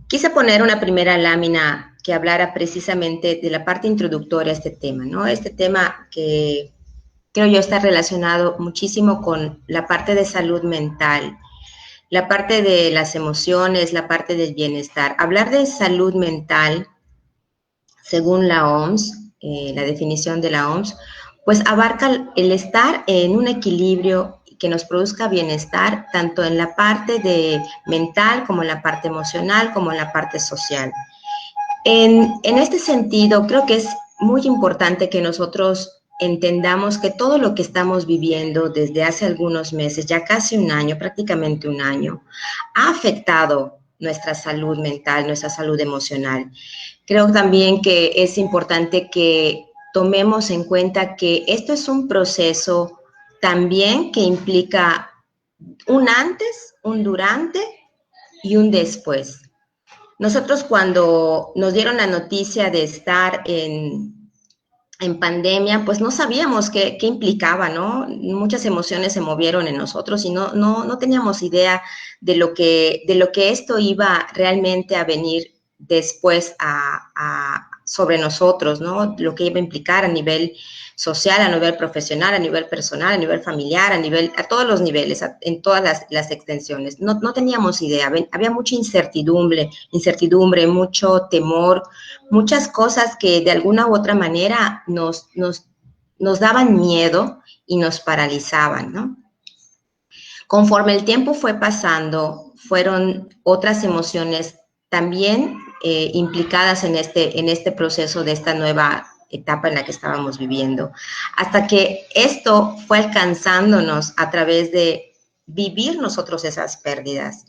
Quise poner una primera lámina que hablara precisamente de la parte introductoria a este tema, ¿no? Este tema que creo yo está relacionado muchísimo con la parte de salud mental, la parte de las emociones, la parte del bienestar. Hablar de salud mental, según la OMS, la definición de la OMS, pues abarca el estar en un equilibrio que nos produzca bienestar, tanto en la parte de mental como en la parte emocional, como en la parte social. En este sentido, creo que es muy importante que nosotros entendamos que todo lo que estamos viviendo desde hace algunos meses, ya casi un año, prácticamente un año, ha afectado nuestra salud mental, nuestra salud emocional. Creo también que es importante que tomemos en cuenta que esto es un proceso también que implica un antes, un durante y un después. Nosotros cuando nos dieron la noticia de estar en pandemia, pues no sabíamos qué implicaba, ¿no? Muchas emociones se movieron en nosotros y no teníamos idea de lo que esto iba realmente a venir después sobre nosotros, ¿no? Lo que iba a implicar a nivel social, a nivel profesional, a nivel personal, a nivel familiar, a todos los niveles, en todas las extensiones. No teníamos idea, había mucha incertidumbre, mucho temor, muchas cosas que de alguna u otra manera nos daban miedo y nos paralizaban, ¿no? Conforme el tiempo fue pasando, fueron otras emociones también implicadas en este proceso de esta nueva etapa en la que estábamos viviendo, hasta que esto fue alcanzándonos a través de vivir nosotros esas pérdidas,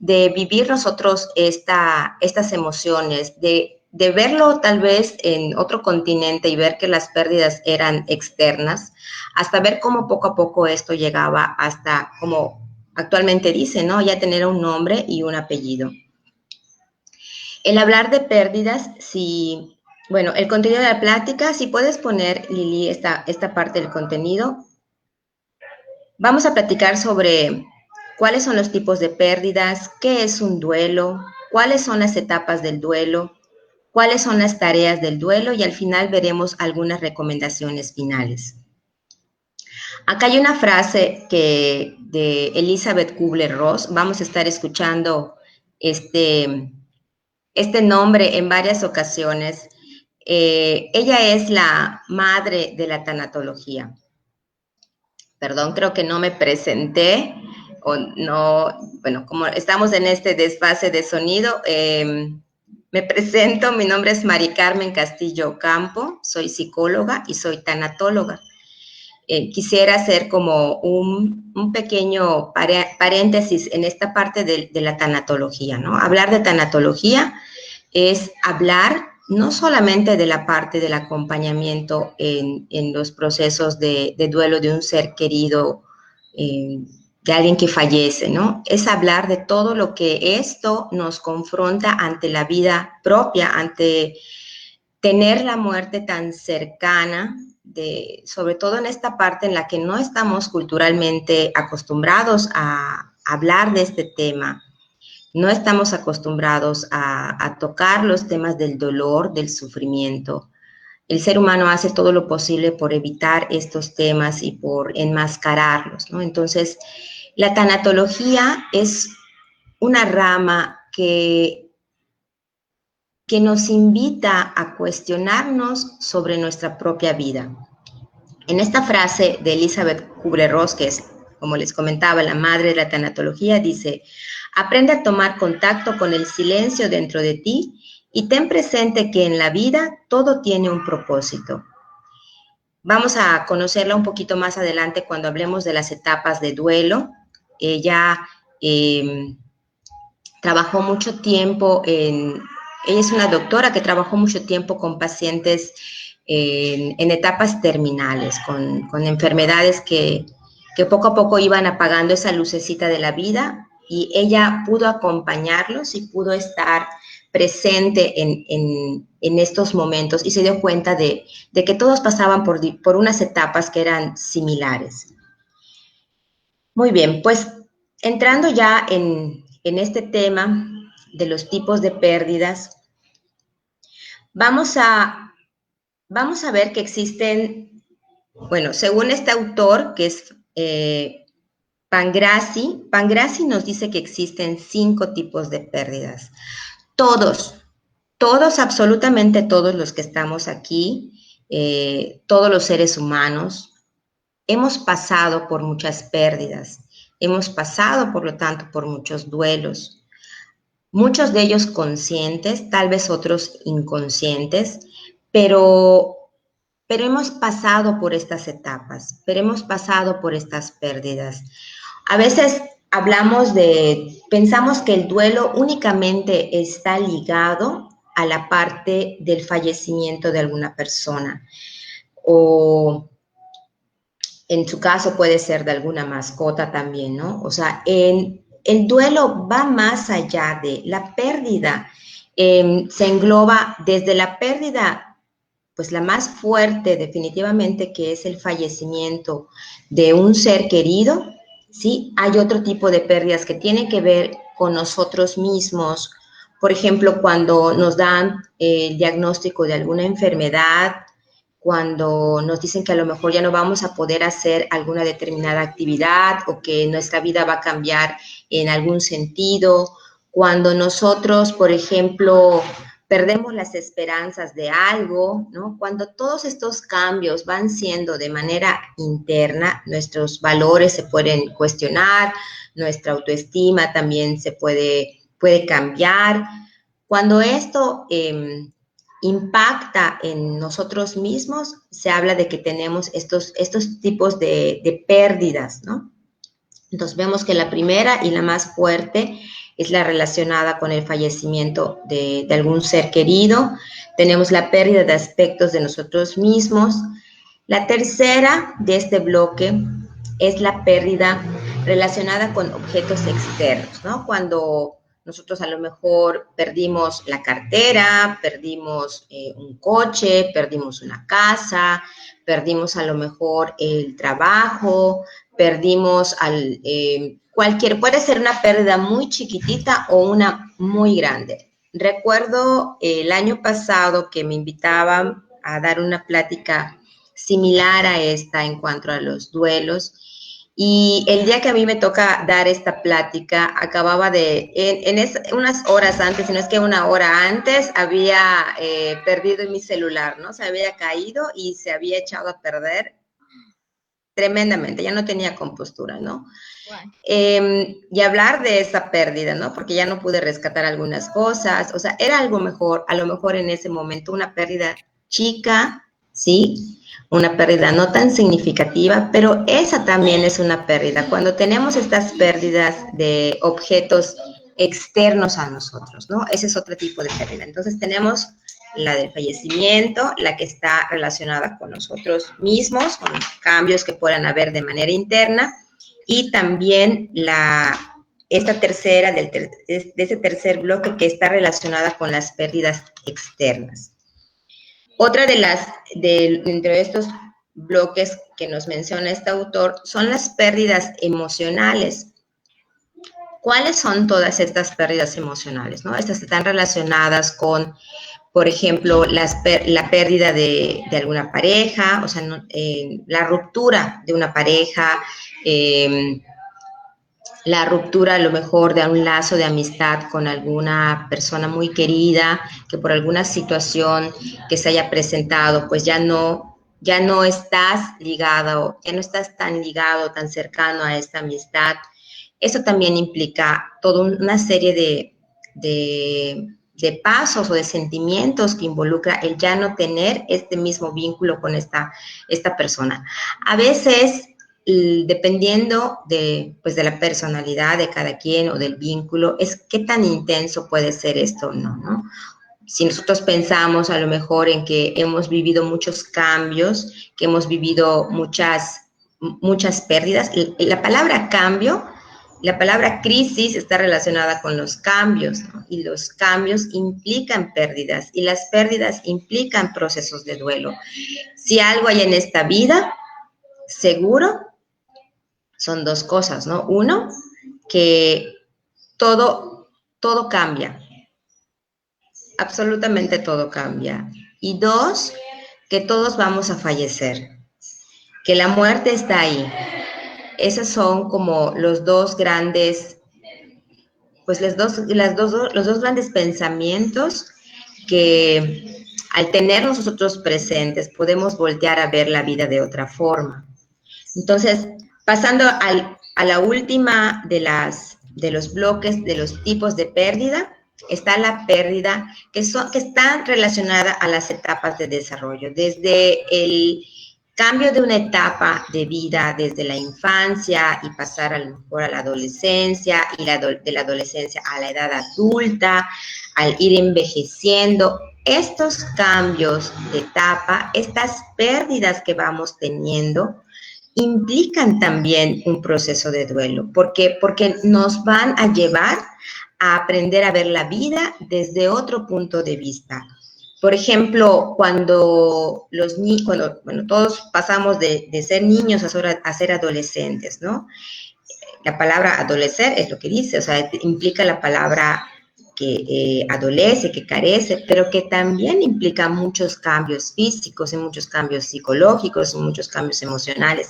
de vivir nosotros estas emociones, de verlo tal vez en otro continente y ver que las pérdidas eran externas, hasta ver cómo poco a poco esto llegaba hasta, como actualmente dice, ¿no? Ya tener un nombre y un apellido. El hablar de pérdidas, si, bueno, el contenido de la plática, si puedes poner, Lili, esta parte del contenido. Vamos a platicar sobre cuáles son los tipos de pérdidas, qué es un duelo, cuáles son las etapas del duelo, cuáles son las tareas del duelo y al final veremos algunas recomendaciones finales. Acá hay una frase de Elizabeth Kubler-Ross, vamos a estar escuchando este nombre en varias ocasiones. Ella es la madre de la tanatología. Perdón, creo que no me presenté, o no, bueno, como estamos en este desfase de sonido, me presento, mi nombre es Mari Carmen Castillo Campo, soy psicóloga y soy tanatóloga. Quisiera hacer como un pequeño paréntesis en esta parte de la tanatología, ¿no? Hablar de tanatología es hablar no solamente de la parte del acompañamiento en los procesos de duelo de un ser querido, de alguien que fallece, ¿no? Es hablar de todo lo que esto nos confronta ante la vida propia, ante tener la muerte tan cercana, sobre todo en esta parte en la que no estamos culturalmente acostumbrados a hablar de este tema. No estamos acostumbrados a tocar los temas del dolor, del sufrimiento. El ser humano hace todo lo posible por evitar estos temas y por enmascararlos, ¿no? Entonces, la tanatología es una rama que nos invita a cuestionarnos sobre nuestra propia vida. En esta frase de Elizabeth Kubler-Ross, que es, como les comentaba, la madre de la tanatología, dice: aprende a tomar contacto con el silencio dentro de ti y ten presente que en la vida todo tiene un propósito. Vamos a conocerla un poquito más adelante cuando hablemos de las etapas de duelo. Ella trabajó mucho tiempo ella es una doctora que trabajó mucho tiempo con pacientes en etapas terminales, con enfermedades que poco a poco iban apagando esa lucecita de la vida, y ella pudo acompañarlos y pudo estar presente en estos momentos y se dio cuenta de que todos pasaban por unas etapas que eran similares. Muy bien, pues entrando ya en este tema, los tipos de pérdidas, vamos a ver que existen, bueno, según este autor, que es Pangrassi nos dice que existen 5 tipos de pérdidas. Todos, absolutamente todos los que estamos aquí, todos los seres humanos, hemos pasado por muchas pérdidas, hemos pasado, por lo tanto, por muchos duelos, muchos de ellos conscientes, tal vez otros inconscientes, pero hemos pasado por estas etapas, pero hemos pasado por estas pérdidas. A veces pensamos que el duelo únicamente está ligado a la parte del fallecimiento de alguna persona, o en su caso puede ser de alguna mascota también, ¿no? O sea, el duelo va más allá de la pérdida, se engloba desde la pérdida, pues la más fuerte definitivamente, que es el fallecimiento de un ser querido, ¿sí? Hay otro tipo de pérdidas que tienen que ver con nosotros mismos. Por ejemplo, cuando nos dan el diagnóstico de alguna enfermedad, cuando nos dicen que a lo mejor ya no vamos a poder hacer alguna determinada actividad o que nuestra vida va a cambiar en algún sentido, cuando nosotros, por ejemplo, perdemos las esperanzas de algo, ¿no? Cuando todos estos cambios van siendo de manera interna, nuestros valores se pueden cuestionar, nuestra autoestima también se puede cambiar. Cuando esto impacta en nosotros mismos, se habla de que tenemos estos tipos de pérdidas, ¿no? Entonces vemos que la primera y la más fuerte es la relacionada con el fallecimiento de algún ser querido. Tenemos la pérdida de aspectos de nosotros mismos. La tercera de este bloque es la pérdida relacionada con objetos externos, ¿no? Cuando nosotros a lo mejor perdimos la cartera, perdimos un coche, perdimos una casa, perdimos a lo mejor el trabajo, perdimos puede ser una pérdida muy chiquitita o una muy grande. Recuerdo el año pasado que me invitaban a dar una plática similar a esta en cuanto a los duelos, y el día que a mí me toca dar esta plática, acababa unas horas antes, si no es que una hora antes, había perdido mi celular, ¿no? Se había caído y se había echado a perder tremendamente, ya no tenía compostura, ¿no? Y hablar de esa pérdida, ¿no? Porque ya no pude rescatar algunas cosas, o sea, era algo mejor, a lo mejor en ese momento una pérdida chica, ¿sí? Una pérdida no tan significativa, pero esa también es una pérdida. Cuando tenemos estas pérdidas de objetos externos a nosotros, ¿no? Ese es otro tipo de pérdida. Entonces tenemos la del fallecimiento, la que está relacionada con nosotros mismos, con los cambios que puedan haber de manera interna, y también esta tercera, de ese tercer bloque, que está relacionada con las pérdidas externas. Otra entre estos bloques que nos menciona este autor son las pérdidas emocionales. ¿Cuáles son todas estas pérdidas emocionales, no? Estas están relacionadas con, por ejemplo, la pérdida de alguna pareja, o sea, la ruptura de una pareja, la ruptura a lo mejor de un lazo de amistad con alguna persona muy querida, que por alguna situación que se haya presentado, pues ya no estás ligado, ya no estás tan ligado, tan cercano a esta amistad. Eso también implica toda una serie de pasos o de sentimientos que involucra el ya no tener este mismo vínculo con esta persona. A veces, dependiendo pues de la personalidad de cada quien o del vínculo, es qué tan intenso puede ser esto o no, ¿no? Si nosotros pensamos a lo mejor en que hemos vivido muchos cambios, que hemos vivido muchas pérdidas, la palabra cambio, la palabra crisis está relacionada con los cambios, ¿no? Y los cambios implican pérdidas, y las pérdidas implican procesos de duelo. Si algo hay en esta vida, seguro, son dos cosas, ¿no? Uno, que todo cambia, absolutamente todo cambia. Y dos, que todos vamos a fallecer, que la muerte está ahí. Esos son como los dos grandes, pues los dos grandes pensamientos que al tener nosotros presentes podemos voltear a ver la vida de otra forma. Entonces, pasando a la última de los bloques, de los tipos de pérdida, está la pérdida que está relacionada a las etapas de desarrollo, desde el cambio de una etapa de vida, desde la infancia y pasar a lo mejor a la adolescencia, y de la adolescencia a la edad adulta, al ir envejeciendo. Estos cambios de etapa, estas pérdidas que vamos teniendo, implican también un proceso de duelo, porque nos van a llevar a aprender a ver la vida desde otro punto de vista. Por ejemplo, cuando todos pasamos de ser niños a ser adolescentes, ¿no? La palabra adolecer es lo que dice, o sea, implica la palabra que adolece, que carece, pero que también implica muchos cambios físicos y muchos cambios psicológicos y muchos cambios emocionales.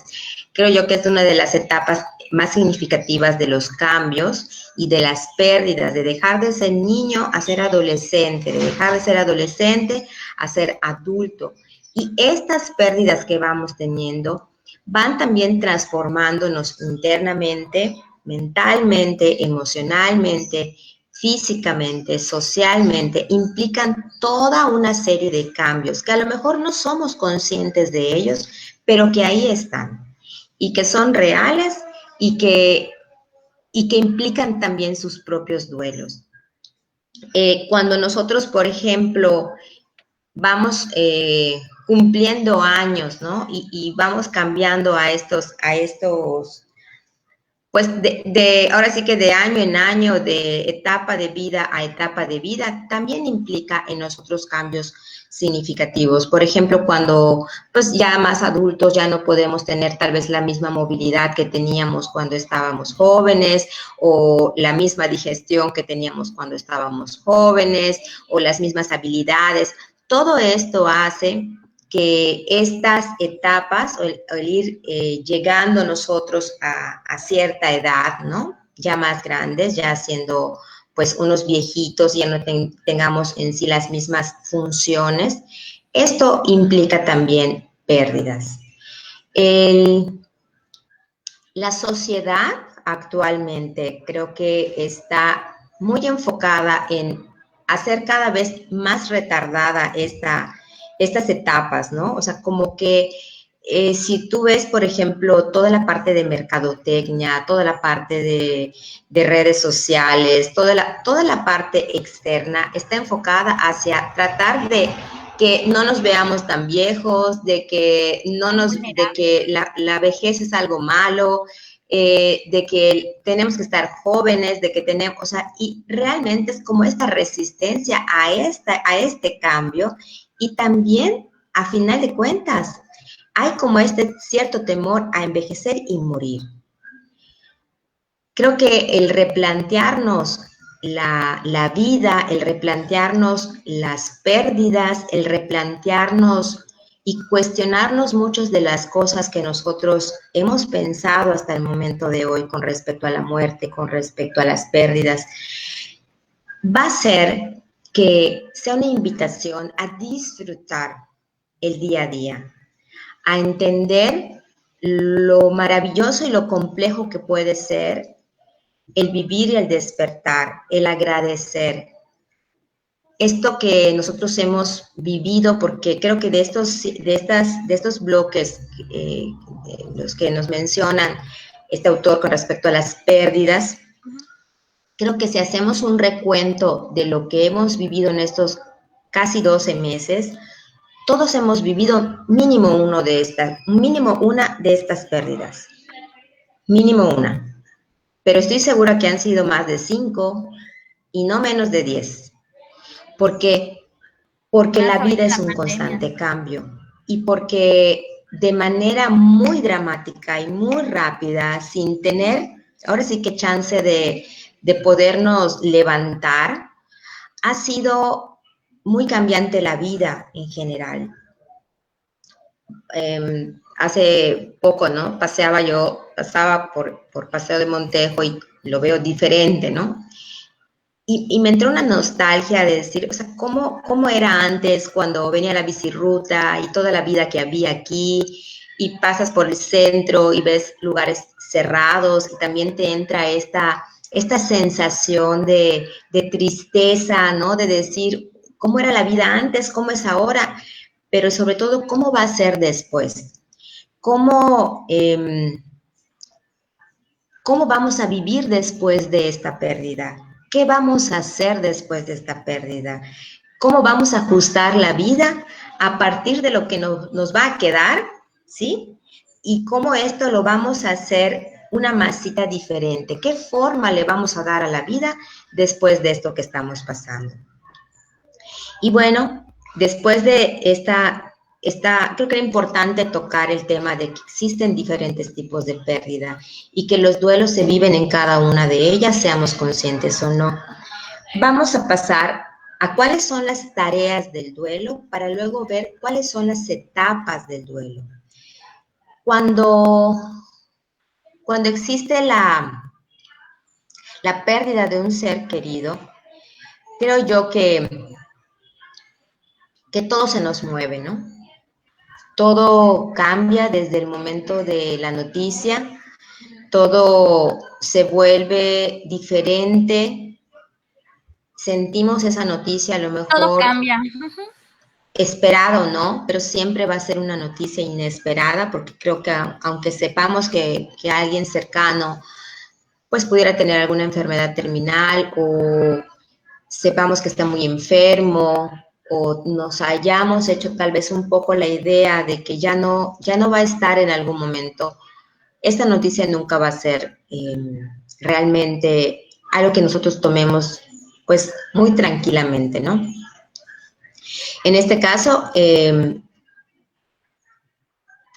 Creo yo que es una de las etapas más significativas de los cambios y de las pérdidas, de dejar de ser niño a ser adolescente, de dejar de ser adolescente a ser adulto. Y estas pérdidas que vamos teniendo van también transformándonos internamente, mentalmente, emocionalmente, físicamente, socialmente, implican toda una serie de cambios que a lo mejor no somos conscientes de ellos, pero que ahí están y que son reales y que implican también sus propios duelos. Cuando nosotros, por ejemplo, vamos cumpliendo años, ¿no? Y vamos cambiando a estos pues ahora sí que de año en año, de etapa de vida a etapa de vida, también implica en nosotros cambios significativos. Por ejemplo, cuando pues ya más adultos ya no podemos tener tal vez la misma movilidad que teníamos cuando estábamos jóvenes, o la misma digestión que teníamos cuando estábamos jóvenes, o las mismas habilidades. Todo esto hace que estas etapas, o el ir llegando nosotros a cierta edad, ¿no? Ya más grandes, ya siendo pues unos viejitos, ya no tengamos en sí las mismas funciones, esto implica también pérdidas. La sociedad actualmente creo que está muy enfocada en hacer cada vez más retardada estas etapas, ¿no? O sea, como que si tú ves, por ejemplo, toda la parte de mercadotecnia, toda la parte de redes sociales, toda la parte externa está enfocada hacia tratar de que no nos veamos tan viejos, de que la vejez es algo malo, de que tenemos que estar jóvenes, de que tenemos, o sea, y realmente es como esta resistencia a este cambio, y también, a final de cuentas, hay como este cierto temor a envejecer y morir. Creo que el replantearnos la vida, el replantearnos las pérdidas, el replantearnos y cuestionarnos muchas de las cosas que nosotros hemos pensado hasta el momento de hoy con respecto a la muerte, con respecto a las pérdidas, va a ser que sea una invitación a disfrutar el día a día, a entender lo maravilloso y lo complejo que puede ser el vivir y el despertar, el agradecer. Esto que nosotros hemos vivido, porque creo que de estos bloques, los que nos mencionan este autor con respecto a las pérdidas, creo que si hacemos un recuento de lo que hemos vivido en estos casi 12 meses, todos hemos vivido mínimo una de estas pérdidas, mínimo una. Pero estoy segura que han sido más de 5 y no menos de 10. ¿Por qué? Porque la vida es un constante cambio, y porque de manera muy dramática y muy rápida, sin tener, ahora sí que chance de podernos levantar, ha sido muy cambiante la vida en general. Hace poco, ¿no? Pasaba por Paseo de Montejo y lo veo diferente, ¿no? Y me entró una nostalgia de decir, o sea, ¿cómo era antes cuando venía la bicirruta y toda la vida que había aquí y pasas por el centro y ves lugares cerrados y también te entra esta sensación de tristeza, ¿no? De decir, ¿cómo era la vida antes? ¿Cómo es ahora? Pero sobre todo, ¿cómo va a ser después? ¿Cómo, ¿Cómo vamos a vivir después de esta pérdida? ¿Qué vamos a hacer después de esta pérdida? ¿Cómo vamos a ajustar la vida a partir de lo que nos va a quedar? ¿Sí? Y cómo esto lo vamos a hacer una masita diferente. ¿Qué forma le vamos a dar a la vida después de esto que estamos pasando? Y bueno, después de creo que era importante tocar el tema de que existen diferentes tipos de pérdida y que los duelos se viven en cada una de ellas, seamos conscientes o no. Vamos a pasar a cuáles son las tareas del duelo para luego ver cuáles son las etapas del duelo. Cuando existe la pérdida de un ser querido, creo yo que todo se nos mueve, ¿no? Todo cambia desde el momento de la noticia, todo se vuelve diferente, sentimos esa noticia a lo Todo mejor cambia. esperado, ¿no? Pero siempre va a ser una noticia inesperada, porque creo que aunque sepamos que alguien cercano pues pudiera tener alguna enfermedad terminal o sepamos que está muy enfermo o nos hayamos hecho tal vez un poco la idea de que ya no va a estar en algún momento, esta noticia nunca va a ser realmente algo que nosotros tomemos pues muy tranquilamente, ¿no? En este caso,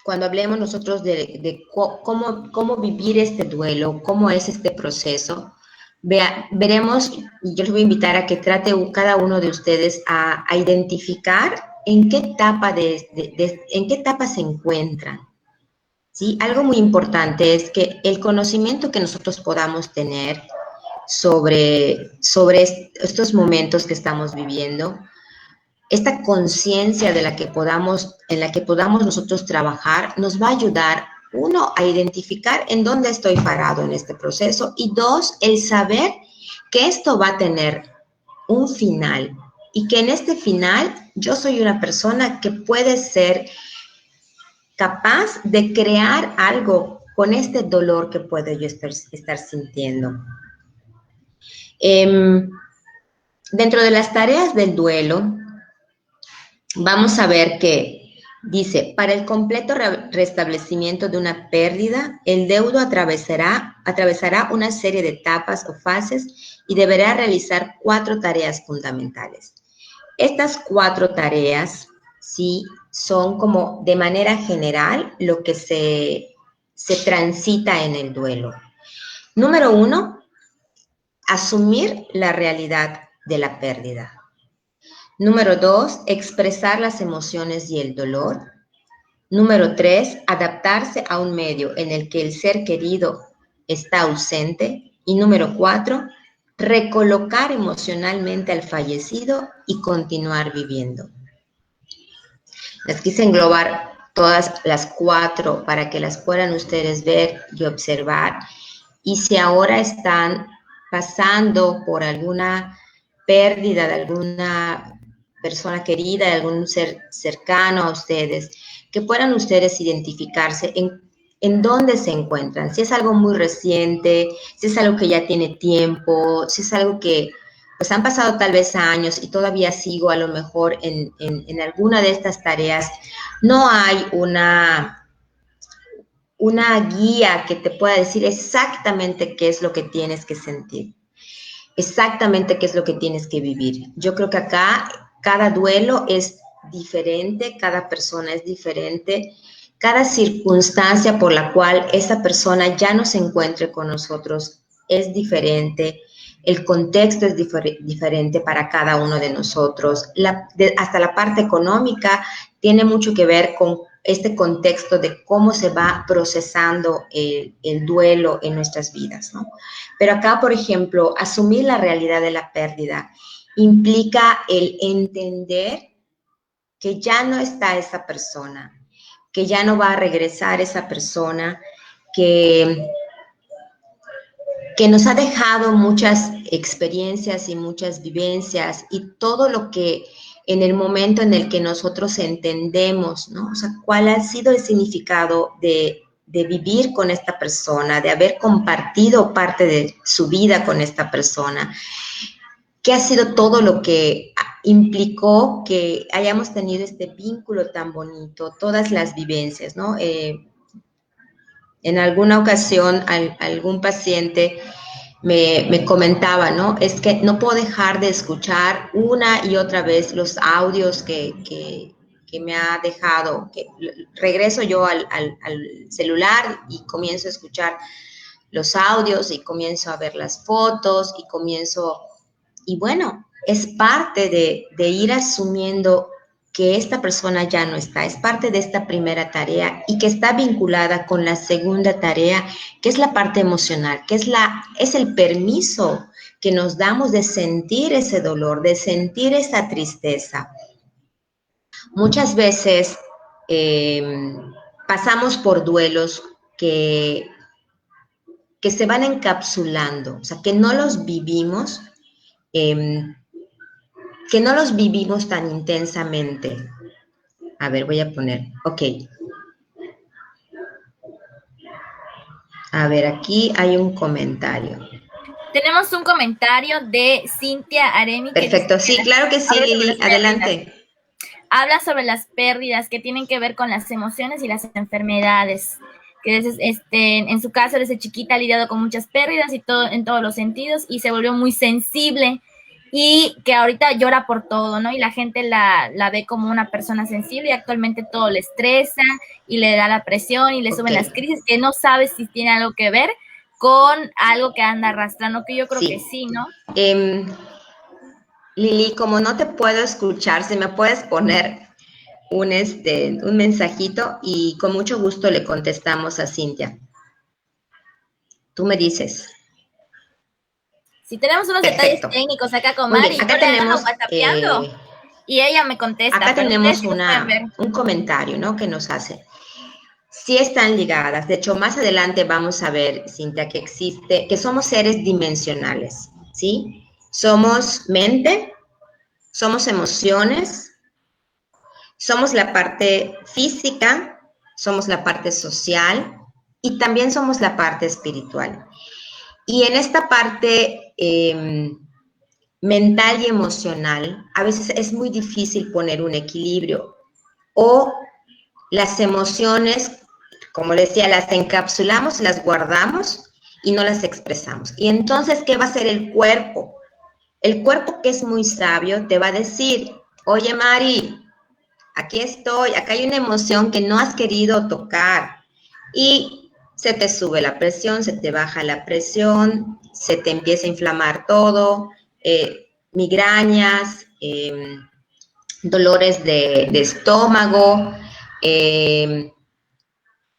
cuando hablemos nosotros de cómo vivir este duelo, cómo es este proceso, veremos, y yo les voy a invitar a que trate cada uno de ustedes a identificar en qué etapa, en qué etapa se encuentran. ¿Sí? Algo muy importante es que el conocimiento que nosotros podamos tener sobre estos momentos que estamos viviendo, esta conciencia en la que podamos nosotros trabajar, nos va a ayudar, uno, a identificar en dónde estoy parado en este proceso y dos, el saber que esto va a tener un final y que en este final yo soy una persona que puede ser capaz de crear algo con este dolor que puedo yo estar sintiendo. Dentro de las tareas del duelo, vamos a ver que dice, para el completo restablecimiento de una pérdida, el deudo atravesará una serie de etapas o fases y deberá realizar 4 tareas fundamentales. Estas 4 tareas, sí, son como de manera general lo que se transita en el duelo. Número 1, asumir la realidad de la pérdida. Número 2, expresar las emociones y el dolor. Número 3, adaptarse a un medio en el que el ser querido está ausente. Y número 4, recolocar emocionalmente al fallecido y continuar viviendo. Las quise englobar todas las 4 para que las puedan ustedes ver y observar. Y si ahora están pasando por alguna pérdida de alguna persona querida, de algún ser cercano a ustedes, que puedan ustedes identificarse en dónde se encuentran, si es algo muy reciente, si es algo que ya tiene tiempo, si es algo que pues han pasado tal vez años y todavía sigo a lo mejor en alguna de estas tareas. No hay una guía que te pueda decir exactamente qué es lo que tienes que sentir, exactamente qué es lo que tienes que vivir. Yo creo que acá cada duelo es diferente, cada persona es diferente, cada circunstancia por la cual esa persona ya no se encuentre con nosotros es diferente. el contexto es diferente para cada uno de nosotros. Hasta la parte económica tiene mucho que ver con este contexto de cómo se va procesando el duelo en nuestras vidas, ¿no? Pero acá, por ejemplo, asumir la realidad de la pérdida implica el entender que ya no está esa persona, que ya no va a regresar esa persona, que nos ha dejado muchas experiencias y muchas vivencias y todo lo que en el momento en el que nosotros entendemos, ¿no? O sea, cuál ha sido el significado de vivir con esta persona, de haber compartido parte de su vida con esta persona, qué ha sido todo lo que implicó que hayamos tenido este vínculo tan bonito, todas las vivencias, ¿no? En alguna ocasión, algún paciente me comentaba, ¿no? Es que no puedo dejar de escuchar una y otra vez los audios que me ha dejado. Que regreso yo al celular y comienzo a escuchar los audios y comienzo a ver las fotos y y bueno, es parte de ir asumiendo que esta persona ya no está, es parte de esta primera tarea y que está vinculada con la segunda tarea, que es la parte emocional, que es el permiso que nos damos de sentir ese dolor, de sentir esa tristeza. Muchas veces pasamos por duelos que se van encapsulando, o sea, que no los vivimos, tan intensamente. A ver, voy a poner, ok. A ver, aquí hay un comentario. Tenemos un comentario de Cintia Aremi. Perfecto, sí, claro que sí, Lili, adelante. Habla sobre las pérdidas que tienen que ver con las emociones y las enfermedades. Que en su caso, desde chiquita ha lidiado con muchas pérdidas y todo en todos los sentidos y se volvió muy sensible y que ahorita llora por todo, ¿no? Y la gente la ve como una persona sensible y actualmente todo le estresa y le da la presión y le suben las crisis, que no sabe si tiene algo que ver con algo que anda arrastrando, que yo creo que sí, ¿no? Lili, como no te puedo escuchar, si me puedes poner un mensajito y con mucho gusto le contestamos a Cintia. Tú me dices. Si tenemos unos Perfecto. Detalles técnicos acá con Mari, acá tenemos y ella me contesta. Acá tenemos un comentario, ¿no? Que nos hace. Sí están ligadas. De hecho, más adelante vamos a ver, Cintia, que somos seres dimensionales, ¿sí? Somos mente, somos emociones, somos la parte física, somos la parte social y también somos la parte espiritual. Y en esta parte mental y emocional, a veces es muy difícil poner un equilibrio o las emociones, como decía, las encapsulamos, las guardamos y no las expresamos. Y entonces, ¿qué va a hacer el cuerpo? El cuerpo, que es muy sabio, te va a decir, oye, Mari, aquí estoy, acá hay una emoción que no has querido tocar y se te sube la presión, se te baja la presión, se te empieza a inflamar todo, migrañas, dolores de estómago,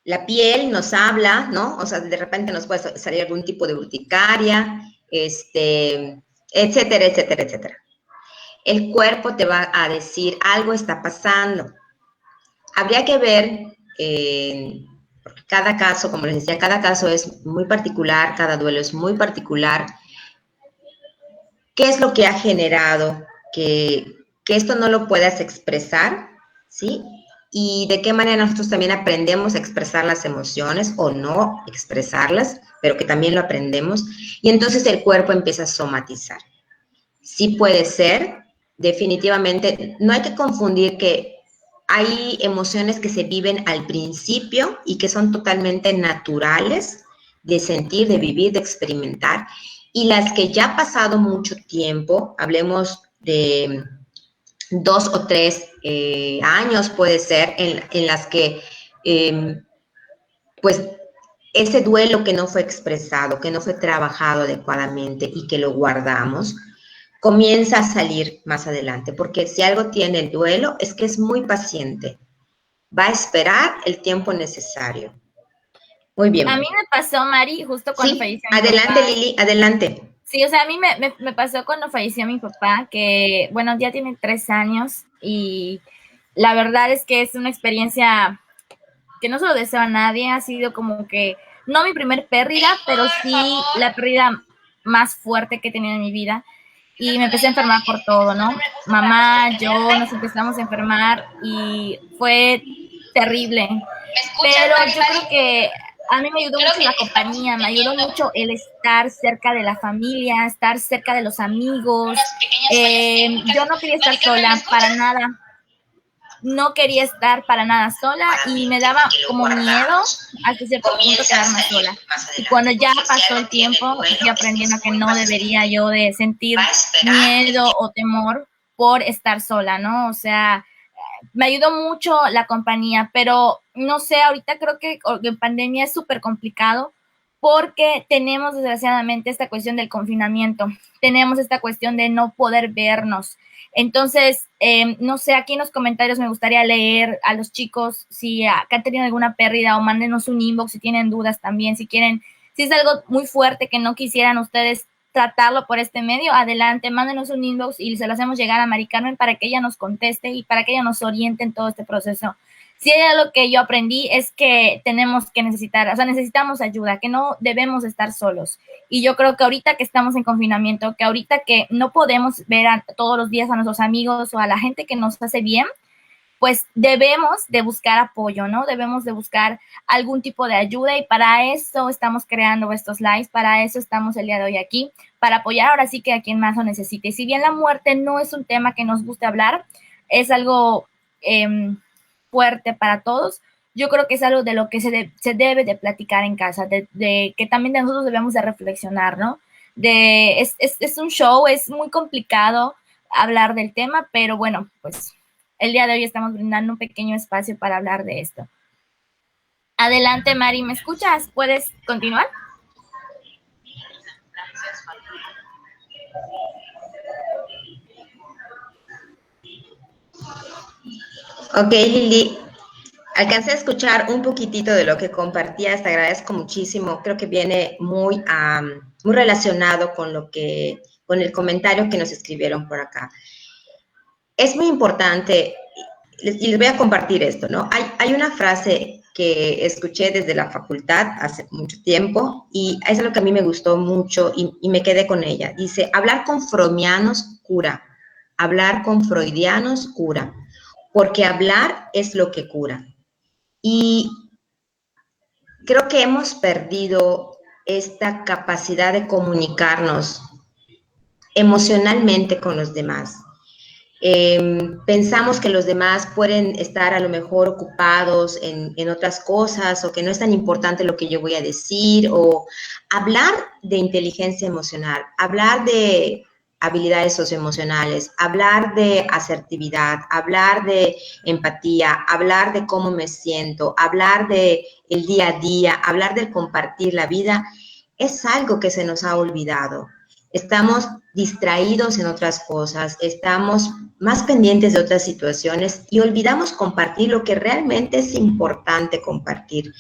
la piel nos habla, ¿no? O sea, de repente nos puede salir algún tipo de urticaria, etcétera, etcétera, etcétera. El cuerpo te va a decir, algo está pasando. Habría que ver, porque cada caso, como les decía, cada caso es muy particular, cada duelo es muy particular. ¿Qué es lo que ha generado que esto no lo puedas expresar? ¿Sí? Y de qué manera nosotros también aprendemos a expresar las emociones o no expresarlas, pero que también lo aprendemos. Y entonces el cuerpo empieza a somatizar. Sí puede ser, definitivamente, no hay que confundir que hay emociones que se viven al principio y que son totalmente naturales de sentir, de vivir, de experimentar, y las que ya ha pasado mucho tiempo, hablemos de 2 o 3 años puede ser, en las que pues ese duelo que no fue expresado, que no fue trabajado adecuadamente y que lo guardamos, comienza a salir más adelante, porque si algo tiene el duelo es que es muy paciente, va a esperar el tiempo necesario. Muy A bien. mí me pasó, Mari, justo cuando Sí, falleció mi adelante papá. Lili, adelante. Sí, o sea, a mí me pasó cuando falleció mi papá, que, bueno, ya tiene 3 años y la verdad es que es una experiencia que no se lo deseo a nadie, ha sido como que, no mi primer pérdida, pero sí la pérdida más fuerte que he tenido en mi vida. Y me empecé a enfermar por todo, ¿no? Mamá, yo nos empezamos a enfermar y fue terrible. Pero yo creo que a mí me ayudó mucho la compañía, me ayudó mucho el estar cerca de la familia, estar cerca de los amigos. Yo no quería estar sola para nada, no quería estar para nada sola y me daba como miedo hasta cierto punto quedarme sola. Y cuando ya pasó el tiempo, fui aprendiendo que no debería yo de sentir miedo o temor por estar sola, ¿no? O sea, me ayudó mucho la compañía, pero no sé, ahorita creo que en pandemia es súper complicado porque tenemos desgraciadamente esta cuestión del confinamiento, tenemos esta cuestión de no poder vernos. Entonces, no sé, aquí en los comentarios me gustaría leer a los chicos si han tenido alguna pérdida o mándenos un inbox si tienen dudas también, si quieren, si es algo muy fuerte que no quisieran ustedes tratarlo por este medio, adelante, mándenos un inbox y se lo hacemos llegar a Mari Carmen para que ella nos conteste y para que ella nos oriente en todo este proceso. Si hay algo que yo aprendí es que tenemos que necesitar, o sea, necesitamos ayuda, que no debemos estar solos. Y yo creo que ahorita que estamos en confinamiento, que ahorita que no podemos ver todos los días a nuestros amigos o a la gente que nos hace bien, pues debemos de buscar apoyo, ¿no? Debemos de buscar algún tipo de ayuda y para eso estamos creando estos lives, para eso estamos el día de hoy aquí, para apoyar ahora sí que a quien más lo necesite. Y si bien la muerte no es un tema que nos guste hablar, es algo fuerte para todos, yo creo que es algo de lo que se debe de platicar en casa, de que también de nosotros debemos de reflexionar, ¿no? Es un show, es muy complicado hablar del tema, pero bueno, pues el día de hoy estamos brindando un pequeño espacio para hablar de esto. Adelante, Mari, ¿me escuchas? ¿Puedes continuar? Ok, Lili, alcancé a escuchar un poquitito de lo que compartías, te agradezco muchísimo, creo que viene muy relacionado con el comentario que nos escribieron por acá. Es muy importante, y les voy a compartir esto, ¿no? Hay una frase que escuché desde la facultad hace mucho tiempo y es lo que a mí me gustó mucho y me quedé con ella. Dice, hablar con freudianos cura, hablar con freudianos cura, porque hablar es lo que cura. Y creo que hemos perdido esta capacidad de comunicarnos emocionalmente con los demás. Pensamos que los demás pueden estar a lo mejor ocupados en otras cosas o que no es tan importante lo que yo voy a decir o hablar de inteligencia emocional, hablar de habilidades socioemocionales, hablar de asertividad, hablar de empatía, hablar de cómo me siento, hablar de el día a día, hablar del compartir la vida, es algo que se nos ha olvidado. Estamos distraídos en otras cosas, estamos más pendientes de otras situaciones y olvidamos compartir lo que realmente es importante compartir.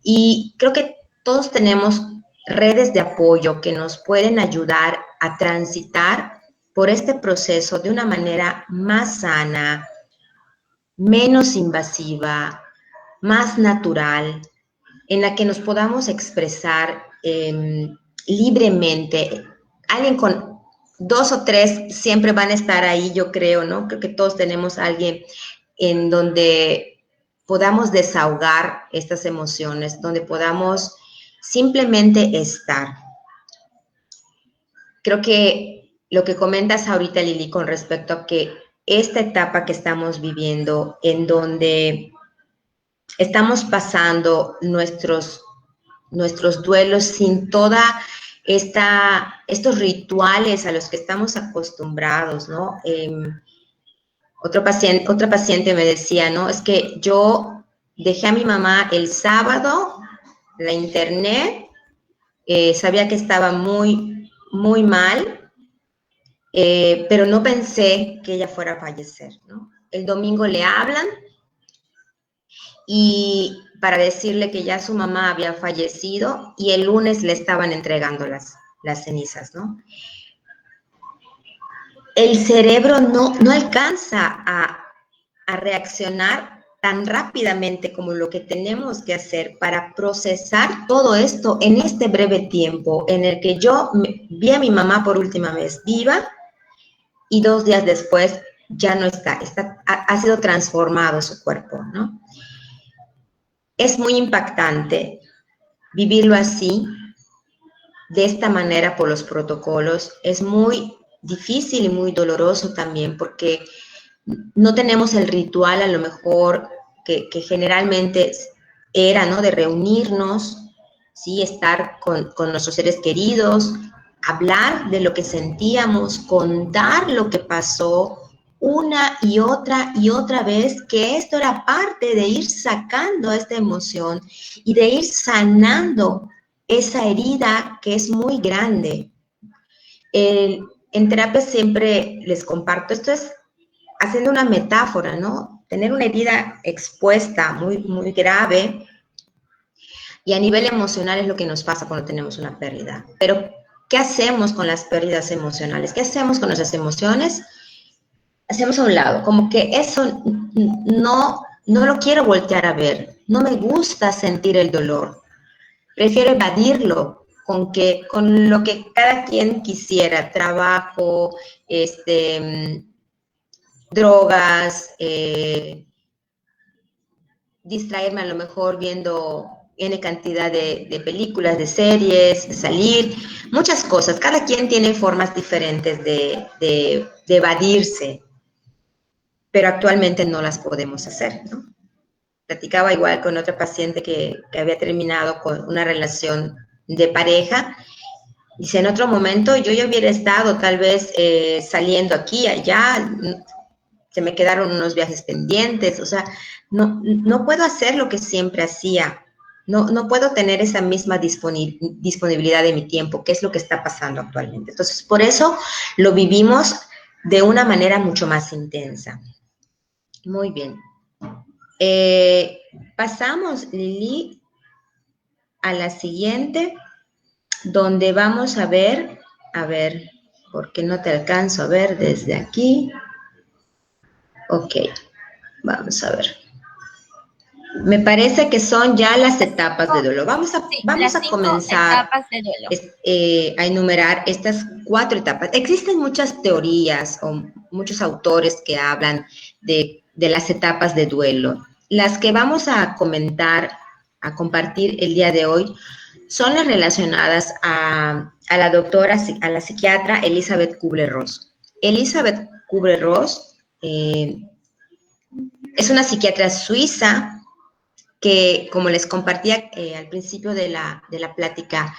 Y creo que todos tenemos redes de apoyo que nos pueden ayudar a transitar por este proceso de una manera más sana, menos invasiva, más natural, en la que nos podamos expresar libremente. Alguien con 2 o 3 siempre van a estar ahí, yo creo, ¿no? Creo que todos tenemos a alguien en donde podamos desahogar estas emociones, donde podamos simplemente estar. Creo que lo que comentas ahorita, Lili, con respecto a que esta etapa que estamos viviendo, en donde estamos pasando nuestros duelos sin toda estos rituales a los que estamos acostumbrados, ¿no? Otra paciente me decía, ¿no? Es que yo dejé a mi mamá el sábado la interné, sabía que estaba muy, muy mal, pero no pensé que ella fuera a fallecer, ¿no? El domingo le hablan y para decirle que ya su mamá había fallecido y el lunes le estaban entregando las cenizas, ¿no? El cerebro no alcanza a reaccionar tan rápidamente como lo que tenemos que hacer para procesar todo esto en este breve tiempo en el que yo vi a mi mamá por última vez viva y 2 días después ya no está, ha sido transformado su cuerpo, ¿no? Es muy impactante vivirlo así, de esta manera por los protocolos. Es muy difícil y muy doloroso también porque no tenemos el ritual a lo mejor que generalmente era, ¿no? De reunirnos, ¿sí? Estar con nuestros seres queridos, hablar de lo que sentíamos, contar lo que pasó una y otra vez, que esto era parte de ir sacando esta emoción y de ir sanando esa herida que es muy grande. En terapia siempre les comparto, esto es haciendo una metáfora, ¿no? Tener una herida expuesta muy, muy grave y a nivel emocional es lo que nos pasa cuando tenemos una pérdida. Pero, ¿qué hacemos con las pérdidas emocionales? ¿Qué hacemos con nuestras emociones? Hacemos a un lado, como que eso no lo quiero voltear a ver, no me gusta sentir el dolor, prefiero evadirlo con lo que cada quien quisiera, trabajo, drogas, distraerme a lo mejor viendo N cantidad de películas, de series, salir, muchas cosas. Cada quien tiene formas diferentes de evadirse, pero actualmente no las podemos hacer, ¿no? Platicaba igual con otra paciente que había terminado con una relación de pareja. Dice, en otro momento yo ya hubiera estado tal vez saliendo aquí, allá, se me quedaron unos viajes pendientes, o sea, no puedo hacer lo que siempre hacía, no puedo tener esa misma disponibilidad de mi tiempo, que es lo que está pasando actualmente. Entonces, por eso lo vivimos de una manera mucho más intensa. Muy bien. Pasamos, Lili, a la siguiente, donde vamos a ver, porque no te alcanzo a ver desde aquí. Ok, vamos a ver. Me parece que son ya las etapas de duelo. Vamos a comenzar a enumerar estas 4 etapas. Existen muchas teorías o muchos autores que hablan de las etapas de duelo. Las que vamos a comentar, a compartir el día de hoy, son las relacionadas a la doctora, a la psiquiatra Elizabeth Kubler-Ross. Elizabeth Kubler-Ross es una psiquiatra suiza que, como les compartía al principio de la plática,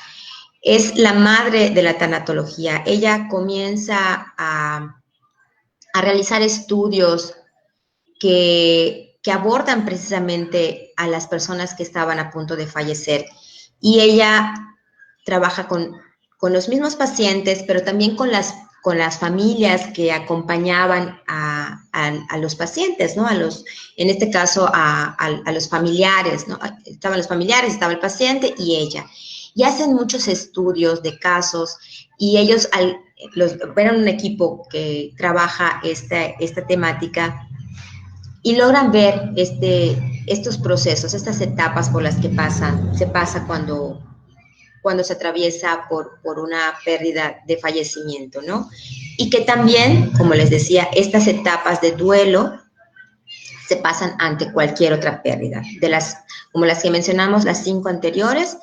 es la madre de la tanatología. Ella comienza a realizar estudios que abordan precisamente a las personas que estaban a punto de fallecer. Y ella trabaja con los mismos pacientes, pero también con las familias que acompañaban a los pacientes, ¿no? En este caso, a los familiares, ¿no? Estaban los familiares, estaba el paciente y ella. Y hacen muchos estudios de casos y ellos eran un equipo que trabaja esta temática y logran ver estos procesos, estas etapas por las que se pasa cuando se atraviesa por una pérdida de fallecimiento, ¿no? Y que también, como les decía, estas etapas de duelo se pasan ante cualquier otra pérdida. Como las que mencionamos, las 5 anteriores,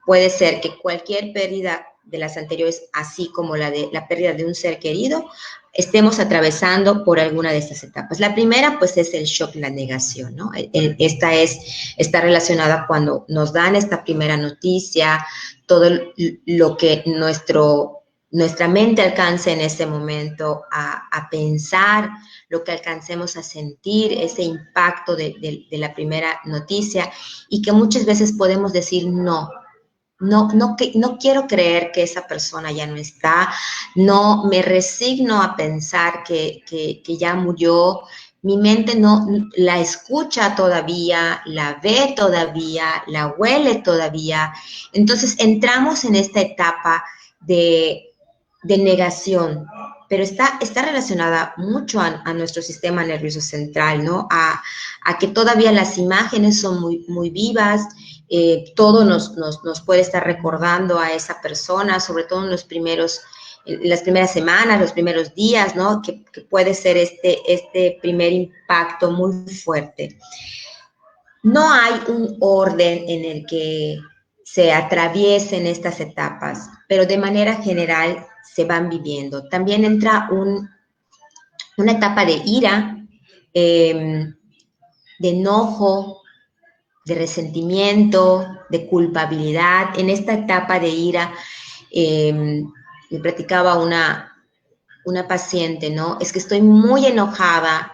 puede ser que cualquier pérdida de las anteriores, así como la pérdida de un ser querido, estemos atravesando por alguna de estas etapas. La primera, pues, es el shock, la negación, ¿no? Está relacionada cuando nos dan esta primera noticia, todo lo que nuestro nuestra mente alcance en este momento a pensar, lo que alcancemos a sentir, ese impacto de la primera noticia, y que muchas veces podemos decir no quiero creer que esa persona ya no está, no me resigno a pensar que ya murió. Mi mente no la escucha todavía, la ve todavía, la huele todavía. Entonces entramos en esta etapa de negación, pero está relacionada mucho a nuestro sistema nervioso central, ¿no? A que todavía las imágenes son muy vivas, todo nos puede estar recordando a esa persona, sobre todo en las primeras semanas, los primeros días, ¿no? Que puede ser este primer impacto muy fuerte. No hay un orden en el que se atraviesen estas etapas, pero de manera general se van viviendo. También entra una etapa de ira, de enojo, de resentimiento, de culpabilidad. En esta etapa de ira, me platicaba una paciente, ¿no? Es que estoy muy enojada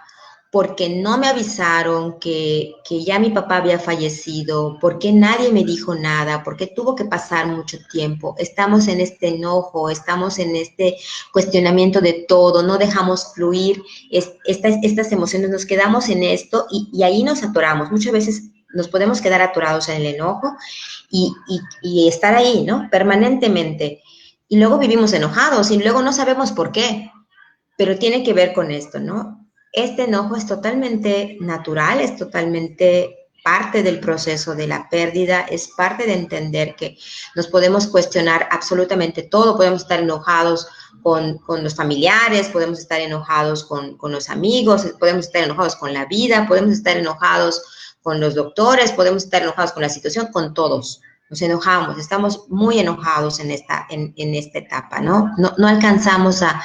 porque no me avisaron que ya mi papá había fallecido, porque nadie me dijo nada, porque tuvo que pasar mucho tiempo. Estamos en este enojo, estamos en este cuestionamiento de todo, no dejamos fluir estas emociones, nos quedamos en esto y ahí nos atoramos. Muchas veces nos podemos quedar atorados en el enojo y estar ahí, ¿no? Permanentemente. Y luego vivimos enojados y luego no sabemos por qué, pero tiene que ver con esto, ¿no? Este enojo es totalmente natural, es totalmente parte del proceso de la pérdida, es parte de entender que nos podemos cuestionar absolutamente todo, podemos estar enojados con los familiares, podemos estar enojados con los amigos, podemos estar enojados con la vida, podemos estar enojados con los doctores, podemos estar enojados con la situación, con todos. Nos enojamos, estamos muy enojados en esta etapa, ¿no? No alcanzamos a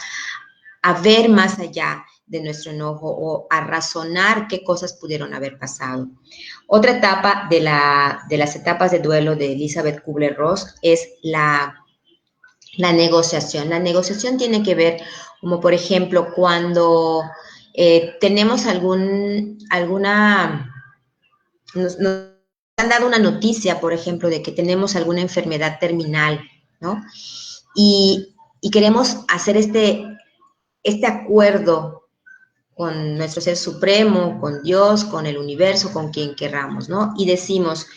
ver más allá de nuestro enojo o a razonar qué cosas pudieron haber pasado. Otra etapa de las etapas de duelo de Elizabeth Kubler-Ross es la negociación. La negociación tiene que ver, como por ejemplo, cuando tenemos nos han dado una noticia, por ejemplo, de que tenemos alguna enfermedad terminal, ¿no? Y queremos hacer este acuerdo con nuestro ser supremo, con Dios, con el universo, con quien querramos, ¿no? Y decimos,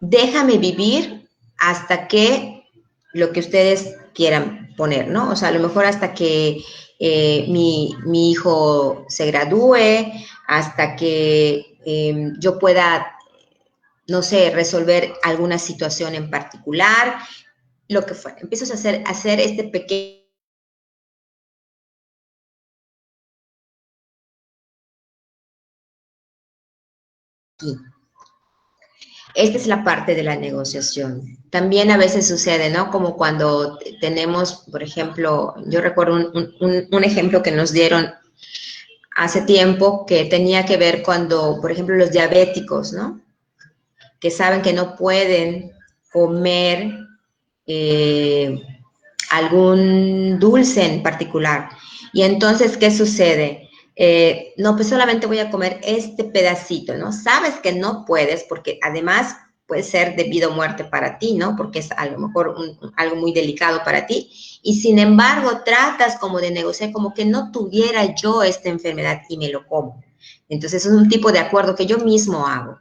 déjame vivir hasta que lo que ustedes quieran poner, ¿no? O sea, a lo mejor hasta que mi hijo se gradúe, hasta que yo pueda, no sé, resolver alguna situación en particular, lo que fuera. Empiezas a hacer este pequeño. Esta es la parte de la negociación. También a veces sucede, ¿no? Como cuando tenemos, por ejemplo, yo recuerdo un ejemplo que nos dieron hace tiempo que tenía que ver cuando, por ejemplo, los diabéticos, ¿no? Que saben que no pueden comer algún dulce en particular. Y entonces, ¿qué sucede? No, pues solamente voy a comer este pedacito, ¿no? Sabes que no puedes porque además puede ser de vida o muerte para ti, ¿no? Porque es a lo mejor algo muy delicado para ti. Y sin embargo, tratas como de negociar como que no tuviera yo esta enfermedad y me lo como. Entonces, es un tipo de acuerdo que yo mismo hago.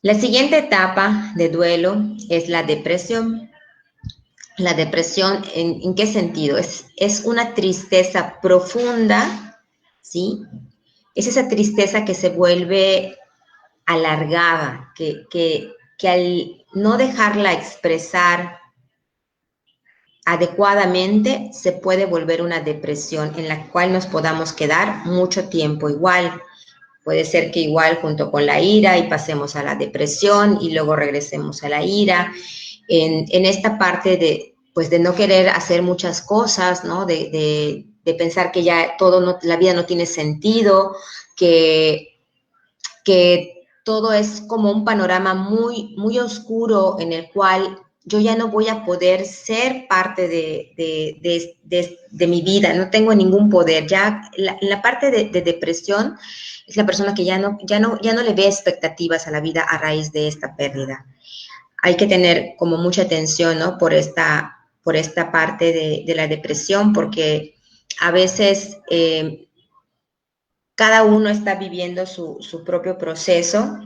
La siguiente etapa de duelo es la depresión. La depresión, ¿en qué sentido? Es una tristeza profunda, ¿sí? Es esa tristeza que se vuelve alargada, que al no dejarla expresar adecuadamente se puede volver una depresión en la cual nos podamos quedar mucho tiempo igual. Puede ser que igual junto con la ira y pasemos a la depresión y luego regresemos a la ira. En esta parte de no querer hacer muchas cosas, ¿no? De pensar que ya la vida no tiene sentido, que todo es como un panorama muy, muy oscuro en el cual yo ya no voy a poder ser parte de mi vida, no tengo ningún poder. Ya la parte de depresión es la persona que ya no le ve expectativas a la vida a raíz de esta pérdida. Hay que tener como mucha atención, ¿no? Por esta parte de la depresión, porque a veces cada uno está viviendo su propio proceso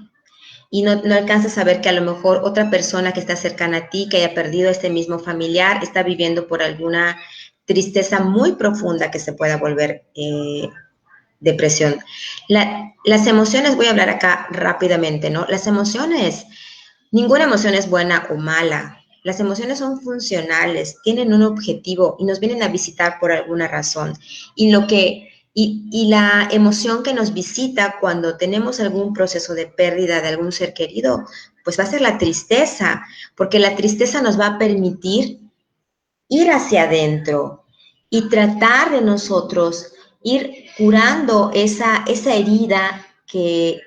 y no alcanzas a ver que a lo mejor otra persona que está cercana a ti, que haya perdido este mismo familiar, está viviendo por alguna tristeza muy profunda que se pueda volver depresión. Las emociones, voy a hablar acá rápidamente, ¿no? Las emociones, ninguna emoción es buena o mala. Las emociones son funcionales, tienen un objetivo y nos vienen a visitar por alguna razón. Y la emoción que nos visita cuando tenemos algún proceso de pérdida de algún ser querido, pues va a ser la tristeza, porque la tristeza nos va a permitir ir hacia adentro y tratar de nosotros ir curando esa herida que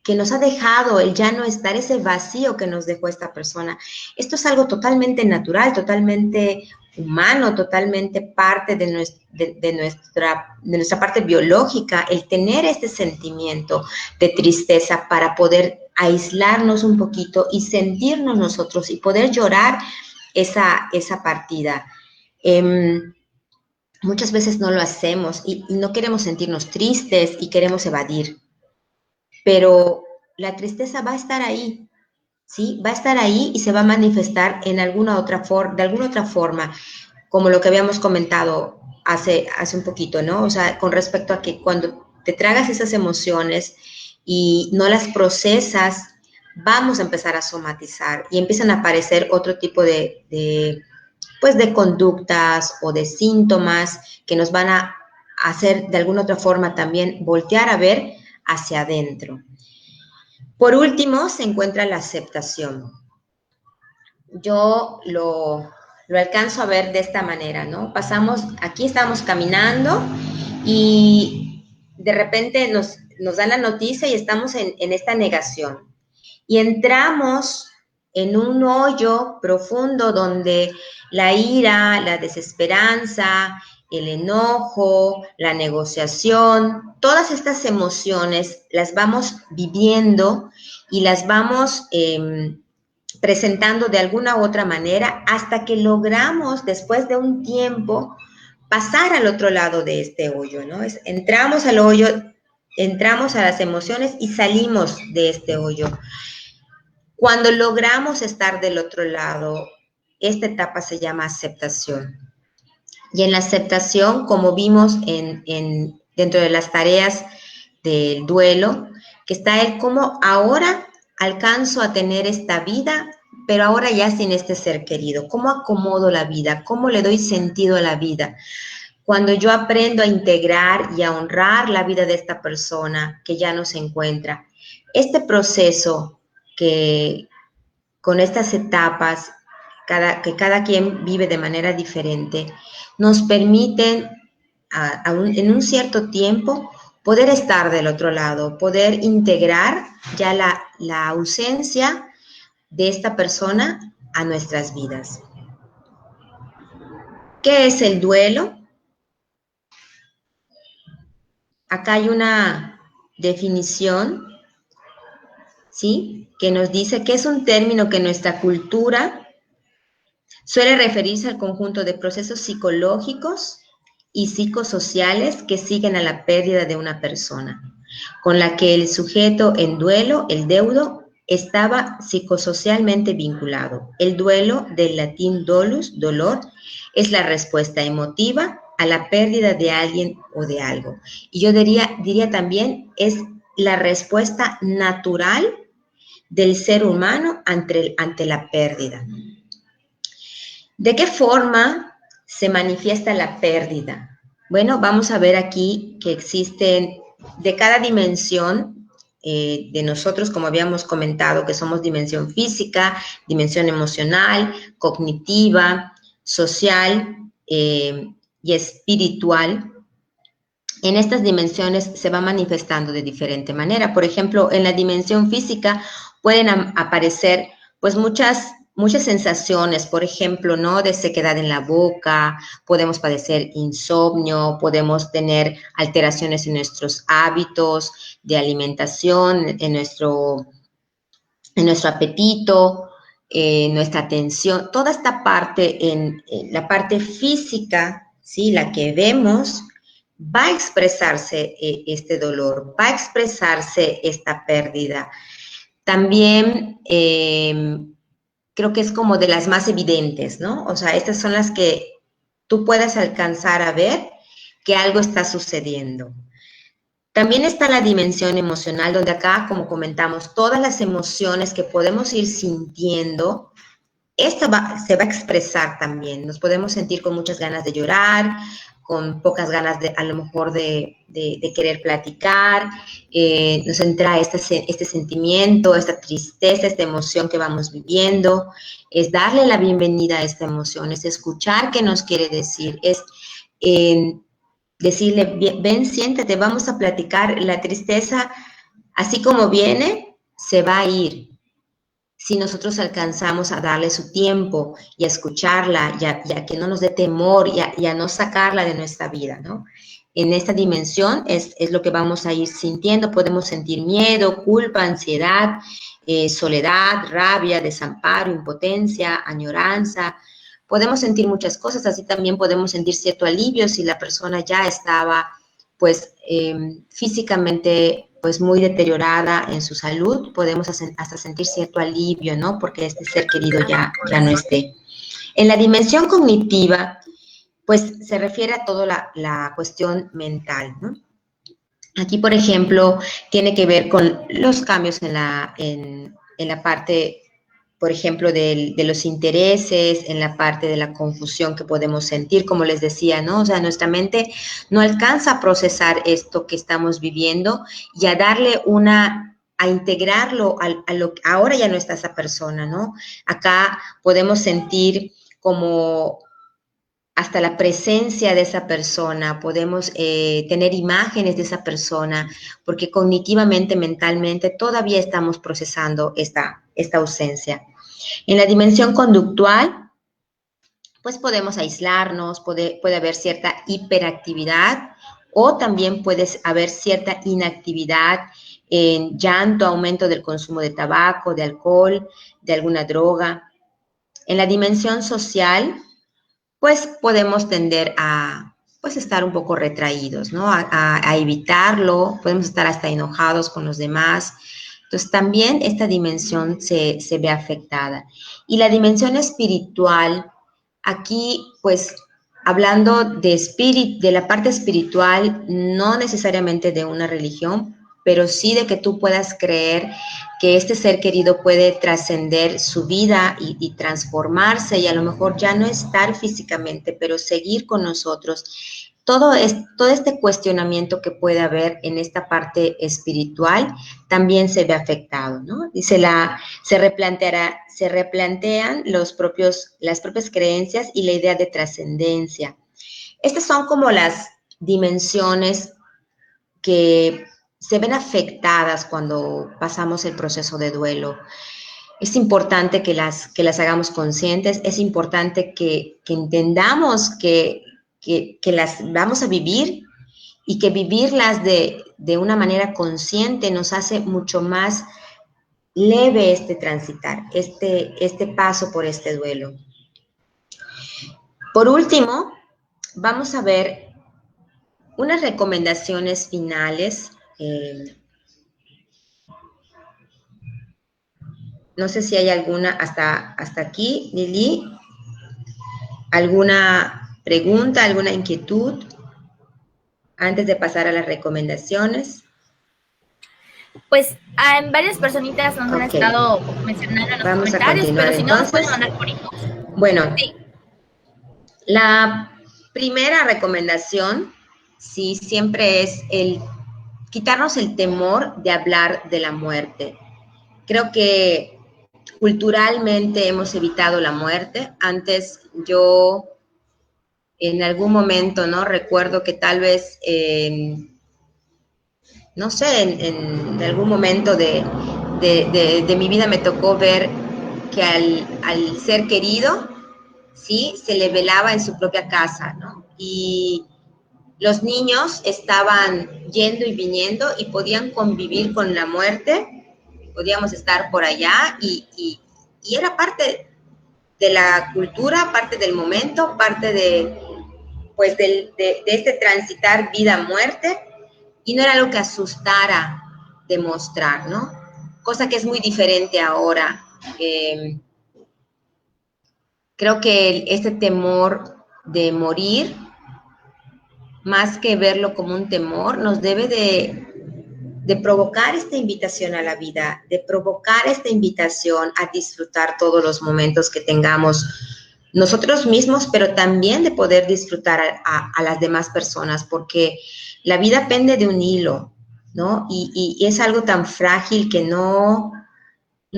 nos ha dejado el ya no estar, ese vacío que nos dejó esta persona. Esto es algo totalmente natural, totalmente humano, totalmente parte de nuestra parte biológica, el tener este sentimiento de tristeza para poder aislarnos un poquito y sentirnos nosotros y poder llorar esa partida. Muchas veces no lo hacemos y no queremos sentirnos tristes y queremos evadir, pero la tristeza va a estar ahí, ¿sí? Va a estar ahí y se va a manifestar en de alguna otra forma, como lo que habíamos comentado hace un poquito, ¿no? O sea, con respecto a que cuando te tragas esas emociones y no las procesas, vamos a empezar a somatizar y empiezan a aparecer otro tipo de conductas o de síntomas que nos van a hacer de alguna otra forma también voltear a ver hacia adentro. Por último, se encuentra la aceptación. Yo lo alcanzo a ver de esta manera, ¿no? Aquí estamos caminando y de repente nos dan la noticia y estamos en esta negación. Y entramos en un hoyo profundo donde la ira, la desesperanza, el enojo, la negociación, todas estas emociones las vamos viviendo y las vamos presentando de alguna u otra manera hasta que logramos, después de un tiempo, pasar al otro lado de este hoyo, ¿no? Entramos al hoyo, entramos a las emociones y salimos de este hoyo. Cuando logramos estar del otro lado, esta etapa se llama aceptación. Y en la aceptación, como vimos dentro de las tareas del duelo, que está el cómo ahora alcanzo a tener esta vida, pero ahora ya sin este ser querido. ¿Cómo acomodo la vida? ¿Cómo le doy sentido a la vida? Cuando yo aprendo a integrar y a honrar la vida de esta persona que ya no se encuentra, este proceso que con estas etapas que cada quien vive de manera diferente, nos permiten en un cierto tiempo poder estar del otro lado, poder integrar ya la ausencia de esta persona a nuestras vidas. ¿Qué es el duelo? Acá hay una definición, ¿sí? Que nos dice que es un término que nuestra cultura suele referirse al conjunto de procesos psicológicos y psicosociales que siguen a la pérdida de una persona, con la que el sujeto en duelo, el deudo, estaba psicosocialmente vinculado. El duelo, del latín dolus, dolor, es la respuesta emotiva a la pérdida de alguien o de algo. Y yo diría también, es la respuesta natural del ser humano ante la pérdida. ¿De qué forma se manifiesta la pérdida? Bueno, vamos a ver aquí que existen de cada dimensión de nosotros, como habíamos comentado, que somos dimensión física, dimensión emocional, cognitiva, social y espiritual. En estas dimensiones se va manifestando de diferente manera. Por ejemplo, en la dimensión física pueden aparecer pues muchas muchas sensaciones, por ejemplo, ¿no? De sequedad en la boca, podemos padecer insomnio, podemos tener alteraciones en nuestros hábitos de alimentación, en nuestro apetito, nuestra atención, toda esta parte, en la parte física, ¿sí? La que vemos, va a expresarse este dolor, va a expresarse esta pérdida. También creo que es como de las más evidentes, ¿no? O sea, estas son las que tú puedes alcanzar a ver que algo está sucediendo. También está la dimensión emocional, donde acá, como comentamos, todas las emociones que podemos ir sintiendo, se va a expresar también. Nos podemos sentir con muchas ganas de llorar, con pocas ganas de, a lo mejor, de querer platicar. Nos entra este sentimiento, esta tristeza, esta emoción que vamos viviendo. Es darle la bienvenida a esta emoción, es escuchar qué nos quiere decir, es decirle, ven, siéntate, vamos a platicar. La tristeza, así como viene, se va a ir. Si nosotros alcanzamos a darle su tiempo y a escucharla, y a que no nos dé temor y a no sacarla de nuestra vida, ¿no? En esta dimensión es lo que vamos a ir sintiendo. Podemos sentir miedo, culpa, ansiedad, soledad, rabia, desamparo, impotencia, añoranza. Podemos sentir muchas cosas, así también podemos sentir cierto alivio si la persona ya estaba, pues, físicamente, pues, muy deteriorada en su salud. Podemos hasta sentir cierto alivio, ¿no? Porque este ser querido ya no esté. En la dimensión cognitiva, pues, se refiere a toda la cuestión mental, ¿no? Aquí, por ejemplo, tiene que ver con los cambios en la parte, por ejemplo, de los intereses, en la parte de la confusión que podemos sentir, como les decía, ¿no? O sea, nuestra mente no alcanza a procesar esto que estamos viviendo y a darle a integrarlo a lo que ahora ya no está esa persona, ¿no? Acá podemos sentir como hasta la presencia de esa persona, podemos tener imágenes de esa persona, porque cognitivamente, mentalmente, todavía estamos procesando esta ausencia. En la dimensión conductual, pues podemos aislarnos, puede haber cierta hiperactividad o también puede haber cierta inactividad en llanto, aumento del consumo de tabaco, de alcohol, de alguna droga. En la dimensión social, pues podemos tender a pues estar un poco retraídos, ¿no? A evitarlo, podemos estar hasta enojados con los demás. Entonces también esta dimensión se ve afectada. Y la dimensión espiritual, aquí pues hablando de la parte espiritual, no necesariamente de una religión, pero sí de que tú puedas creer que este ser querido puede trascender su vida y transformarse y a lo mejor ya no estar físicamente, pero seguir con nosotros. Todo este cuestionamiento que puede haber en esta parte espiritual también se ve afectado, ¿no? Y se replantean las propias creencias y la idea de trascendencia. Estas son como las dimensiones que se ven afectadas cuando pasamos el proceso de duelo. Es importante que las hagamos conscientes, es importante que entendamos que las vamos a vivir y que vivirlas de una manera consciente nos hace mucho más leve este transitar, este paso por este duelo. Por último, vamos a ver unas recomendaciones finales. No sé si hay alguna hasta aquí, Lili. ¿Alguna pregunta, alguna inquietud antes de pasar a las recomendaciones? Pues varias personitas nos han estado mencionando en los comentarios, pero si no, nos pueden mandar por inbox. Bueno, sí. La primera recomendación, sí, siempre es el quitarnos el temor de hablar de la muerte. Creo que culturalmente hemos evitado la muerte. Antes yo en algún momento, ¿no? Recuerdo que tal vez, no sé, en algún momento de mi vida me tocó ver que al ser querido, ¿sí? Se le velaba en su propia casa, ¿no? Y los niños estaban yendo y viniendo y podían convivir con la muerte, podíamos estar por allá y era parte de la cultura, parte del momento, parte de, pues, de este transitar vida-muerte, y no era algo que asustara demostrar, ¿no? Cosa que es muy diferente ahora. Creo que este temor de morir, más que verlo como un temor, nos debe de provocar esta invitación a la vida, de provocar esta invitación a disfrutar todos los momentos que tengamos nosotros mismos, pero también de poder disfrutar a las demás personas, porque la vida pende de un hilo, ¿no? Y es algo tan frágil que no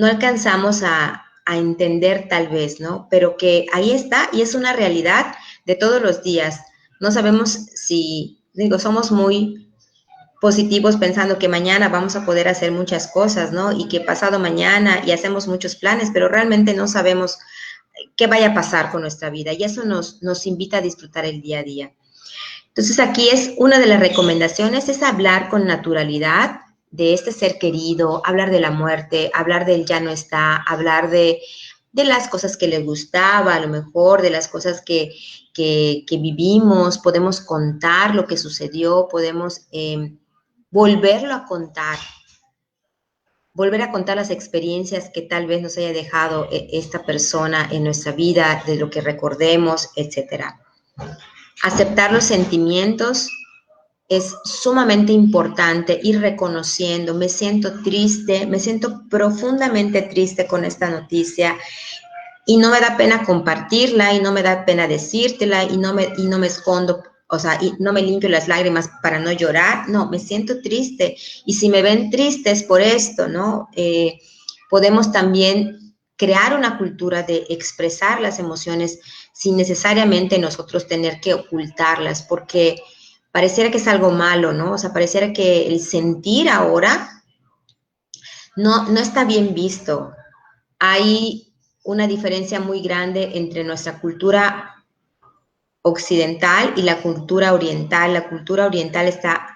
alcanzamos a entender tal vez, ¿no? Pero que ahí está y es una realidad de todos los días. No sabemos si, digo, somos muy positivos pensando que mañana vamos a poder hacer muchas cosas, ¿no? Y que pasado mañana y hacemos muchos planes, pero realmente no sabemos qué vaya a pasar con nuestra vida y eso nos invita a disfrutar el día a día. Entonces aquí es una de las recomendaciones, es hablar con naturalidad de este ser querido, hablar de la muerte, hablar del ya no está, hablar de las cosas que le gustaba, a lo mejor, de las cosas que vivimos, podemos contar lo que sucedió, podemos volverlo a contar, volver a contar las experiencias que tal vez nos haya dejado esta persona en nuestra vida, de lo que recordemos, etcétera. Aceptar los sentimientos es sumamente importante, ir reconociendo, me siento triste, me siento profundamente triste con esta noticia y no me da pena compartirla y no me da pena decírtela y no me escondo, o sea, y no me limpio las lágrimas para no llorar, no, me siento triste y si me ven triste es por esto, ¿no? Podemos también crear una cultura de expresar las emociones sin necesariamente nosotros tener que ocultarlas, porque pareciera que es algo malo, ¿no? O sea, pareciera que el sentir ahora no está bien visto. Hay una diferencia muy grande entre nuestra cultura occidental y la cultura oriental. La cultura oriental está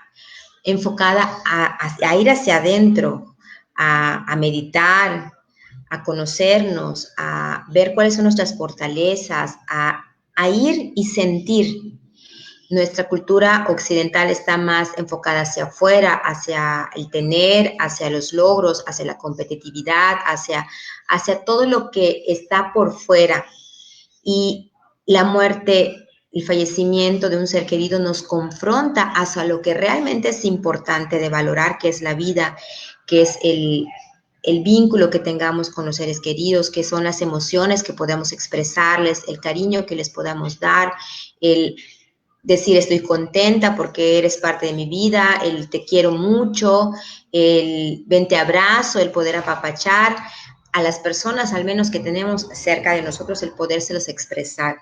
enfocada a ir hacia adentro, a meditar, a conocernos, a ver cuáles son nuestras fortalezas, a ir y sentir. Nuestra cultura occidental está más enfocada hacia afuera, hacia el tener, hacia los logros, hacia la competitividad, hacia todo lo que está por fuera. Y la muerte, el fallecimiento de un ser querido nos confronta hacia lo que realmente es importante de valorar, que es la vida, que es el vínculo que tengamos con los seres queridos, que son las emociones que podamos expresarles, el cariño que les podamos dar, el decir estoy contenta porque eres parte de mi vida, el te quiero mucho, el ven te abrazo, el poder apapachar a las personas, al menos que tenemos cerca de nosotros, el podérselos expresar.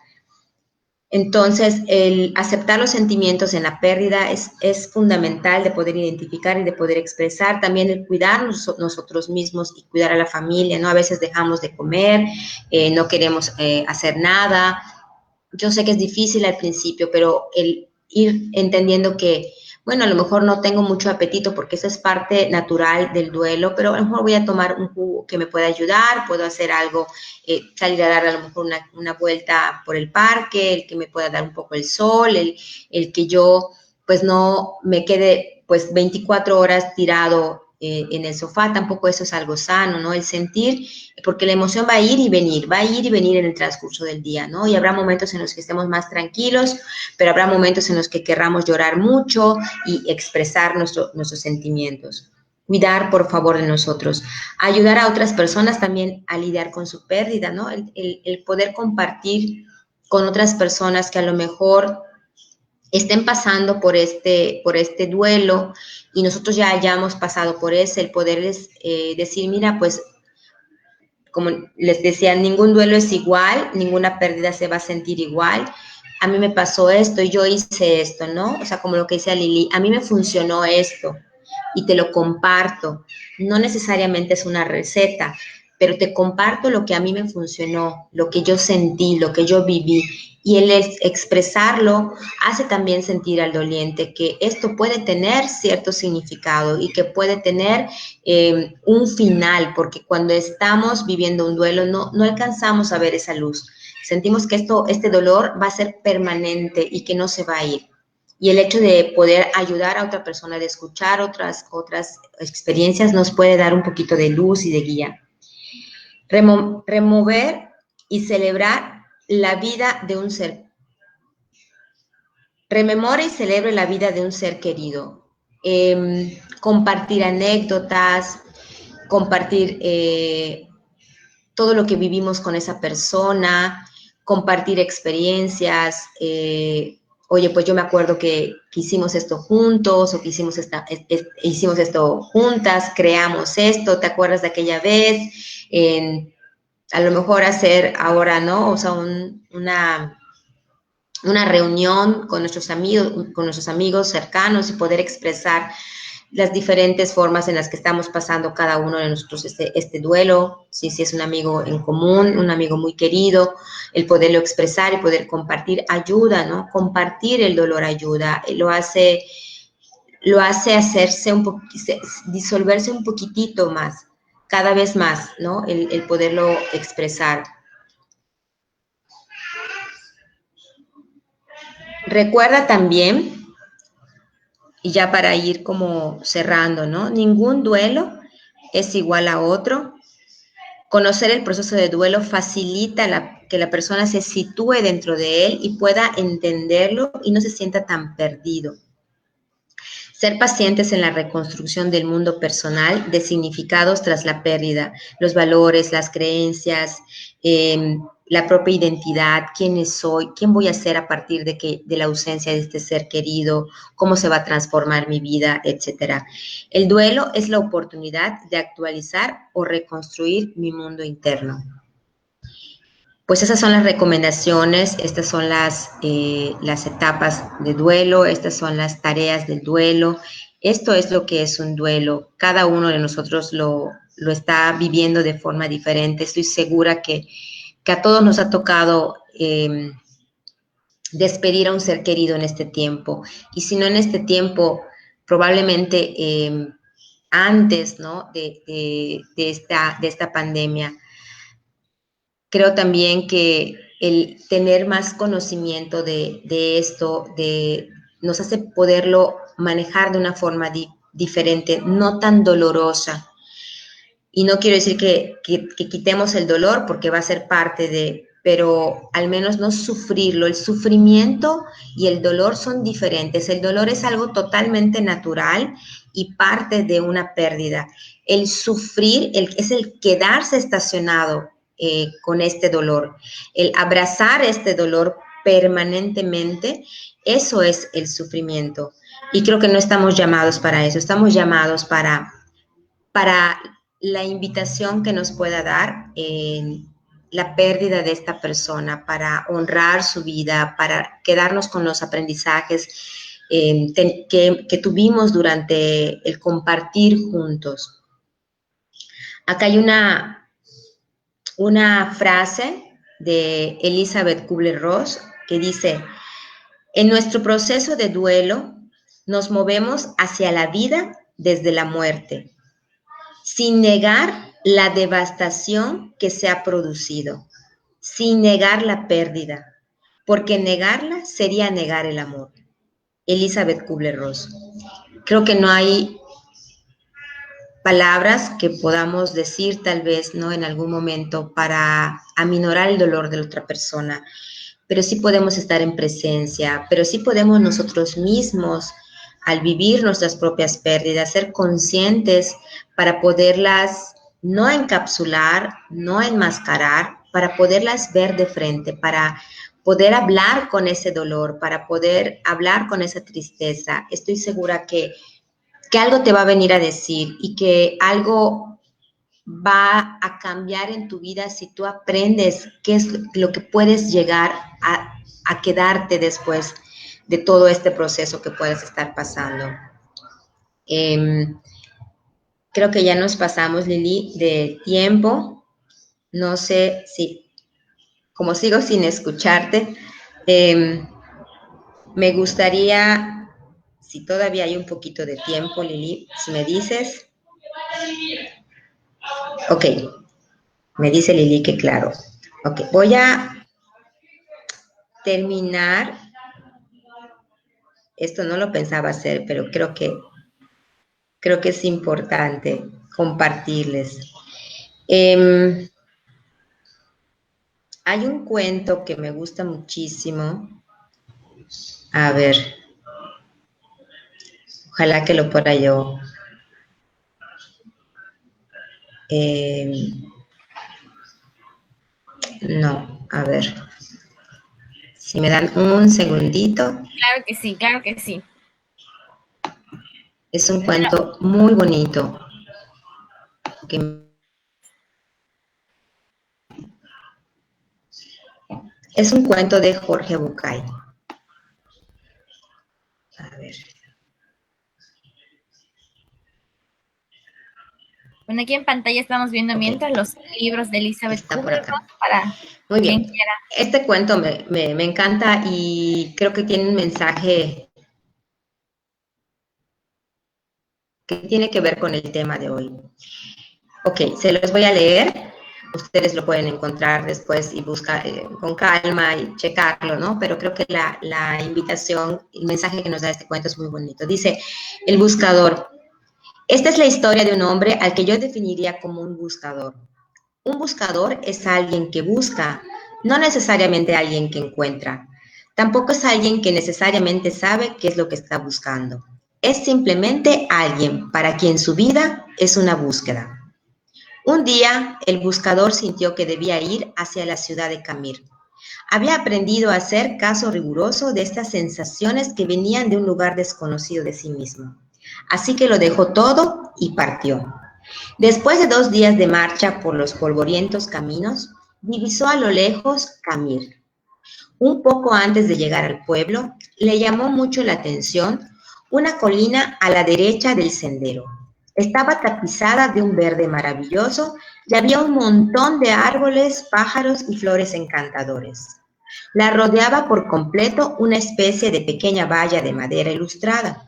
Entonces, el aceptar los sentimientos en la pérdida es fundamental de poder identificar y de poder expresar. También el cuidarnos nosotros mismos y cuidar a la familia, ¿no? A veces dejamos de comer, no queremos hacer nada. Yo sé que es difícil al principio, pero el ir entendiendo que, bueno, a lo mejor no tengo mucho apetito porque eso es parte natural del duelo, pero a lo mejor voy a tomar un jugo que me pueda ayudar, puedo hacer algo, salir a dar a lo mejor una vuelta por el parque, el que me pueda dar un poco el sol, el que yo pues no me quede pues 24 horas tirado en el sofá, tampoco eso es algo sano, ¿no? El sentir, porque la emoción va a ir y venir en el transcurso del día, ¿no? Y habrá momentos en los que estemos más tranquilos, pero habrá momentos en los que querramos llorar mucho y expresar nuestros sentimientos. Cuidar, por favor, de nosotros. Ayudar a otras personas también a lidiar con su pérdida, ¿no? El poder compartir con otras personas que a lo mejor estén pasando por este duelo y nosotros ya hayamos pasado por ese, el poderles decir, mira, pues, como les decía, ningún duelo es igual, ninguna pérdida se va a sentir igual. A mí me pasó esto y yo hice esto, ¿no? O sea, como lo que decía Lili, a mí me funcionó esto y te lo comparto. No necesariamente es una receta, pero te comparto lo que a mí me funcionó, lo que yo sentí, lo que yo viví. Y el expresarlo hace también sentir al doliente que esto puede tener cierto significado y que puede tener un final, porque cuando estamos viviendo un duelo no alcanzamos a ver esa luz. Sentimos que este dolor va a ser permanente y que no se va a ir. Y el hecho de poder ayudar a otra persona, de escuchar otras experiencias, nos puede dar un poquito de luz y de guía. Remover y celebrar la vida de un ser. Rememora y celebre la vida de un ser querido. Compartir anécdotas, compartir todo lo que vivimos con esa persona, compartir experiencias. Oye, pues yo me acuerdo que hicimos esto juntos o que hicimos esto juntas, creamos esto, ¿te acuerdas de aquella vez? A lo mejor hacer ahora, ¿no? O sea, una reunión con nuestros amigos cercanos y poder expresar las diferentes formas en las que estamos pasando cada uno de nosotros este duelo, si es un amigo en común, un amigo muy querido, el poderlo expresar y poder compartir ayuda, ¿no? Compartir el dolor ayuda, lo hace hacerse disolverse un poquitito más, cada vez más, ¿no? El poderlo expresar. Recuerda también, y ya para ir como cerrando, ¿no? Ningún duelo es igual a otro. Conocer el proceso de duelo facilita que la persona se sitúe dentro de él y pueda entenderlo y no se sienta tan perdido. Ser pacientes en la reconstrucción del mundo personal de significados tras la pérdida, los valores, las creencias, la propia identidad, quién soy, quién voy a ser a partir de la ausencia de este ser querido, cómo se va a transformar mi vida, etc. El duelo es la oportunidad de actualizar o reconstruir mi mundo interno. Pues esas son las recomendaciones, estas son las etapas de duelo, estas son las tareas del duelo. Esto es lo que es un duelo. Cada uno de nosotros lo está viviendo de forma diferente. Estoy segura que a todos nos ha tocado despedir a un ser querido en este tiempo. Y si no en este tiempo, probablemente antes, ¿no? de esta pandemia. Creo también que el tener más conocimiento de esto nos hace poderlo manejar de una forma diferente, no tan dolorosa. Y no quiero decir que quitemos el dolor porque va a ser parte pero al menos no sufrirlo. El sufrimiento y el dolor son diferentes. El dolor es algo totalmente natural y parte de una pérdida. El sufrir es el quedarse estacionado con este dolor, el abrazar este dolor permanentemente, eso es el sufrimiento. Y creo que no estamos llamados para eso, estamos llamados para la invitación que nos pueda dar la pérdida de esta persona, para honrar su vida, para quedarnos con los aprendizajes que tuvimos durante el compartir juntos. Acá hay una frase de Elizabeth Kubler-Ross que dice: en nuestro proceso de duelo nos movemos hacia la vida desde la muerte, sin negar la devastación que se ha producido, sin negar la pérdida, porque negarla sería negar el amor. Elizabeth Kubler-Ross. Creo que no hay palabras que podamos decir tal vez, ¿no? En algún momento para aminorar el dolor de la otra persona, pero sí podemos estar en presencia, pero sí podemos nosotros mismos, al vivir nuestras propias pérdidas, ser conscientes para poderlas no encapsular, no enmascarar, para poderlas ver de frente, para poder hablar con ese dolor, para poder hablar con esa tristeza. Estoy segura que algo te va a venir a decir y que algo va a cambiar en tu vida si tú aprendes qué es lo que puedes llegar a quedarte después de todo este proceso que puedes estar pasando. Creo que ya nos pasamos, Lili, de tiempo. No sé si, como sigo sin escucharte, me gustaría, si todavía hay un poquito de tiempo, Lili, si me dices. Ok, me dice Lili que claro. Ok, voy a terminar. Esto no lo pensaba hacer, pero creo que es importante compartirles. Hay un cuento que me gusta muchísimo. A ver, ojalá que lo pueda yo. No, a ver. Si me dan un segundito. Claro que sí, claro que sí. Es un cuento muy bonito. Es un cuento de Jorge Bucay. A ver. Bueno, aquí en pantalla estamos viendo Ok, mientras los libros de Elizabeth está por acá. Kubler-Ross para Muy quien bien. quiera. Este cuento me encanta y creo que tiene un mensaje que tiene que ver con el tema de hoy. Ok, se los voy a leer. Ustedes lo pueden encontrar después y buscar con calma y checarlo, ¿no? Pero creo que la invitación, el mensaje que nos da este cuento es muy bonito. Dice, el buscador. Esta es la historia de un hombre al que yo definiría como un buscador. Un buscador es alguien que busca, no necesariamente alguien que encuentra. Tampoco es alguien que necesariamente sabe qué es lo que está buscando. Es simplemente alguien para quien su vida es una búsqueda. Un día, el buscador sintió que debía ir hacia la ciudad de Camir. Había aprendido a hacer caso riguroso de estas sensaciones que venían de un lugar desconocido de sí mismo. Así que lo dejó todo y partió. Después de 2 días de marcha por los polvorientos caminos, divisó a lo lejos Camir. Un poco antes de llegar al pueblo, le llamó mucho la atención una colina a la derecha del sendero. Estaba tapizada de un verde maravilloso y había un montón de árboles, pájaros y flores encantadores. La rodeaba por completo una especie de pequeña valla de madera ilustrada.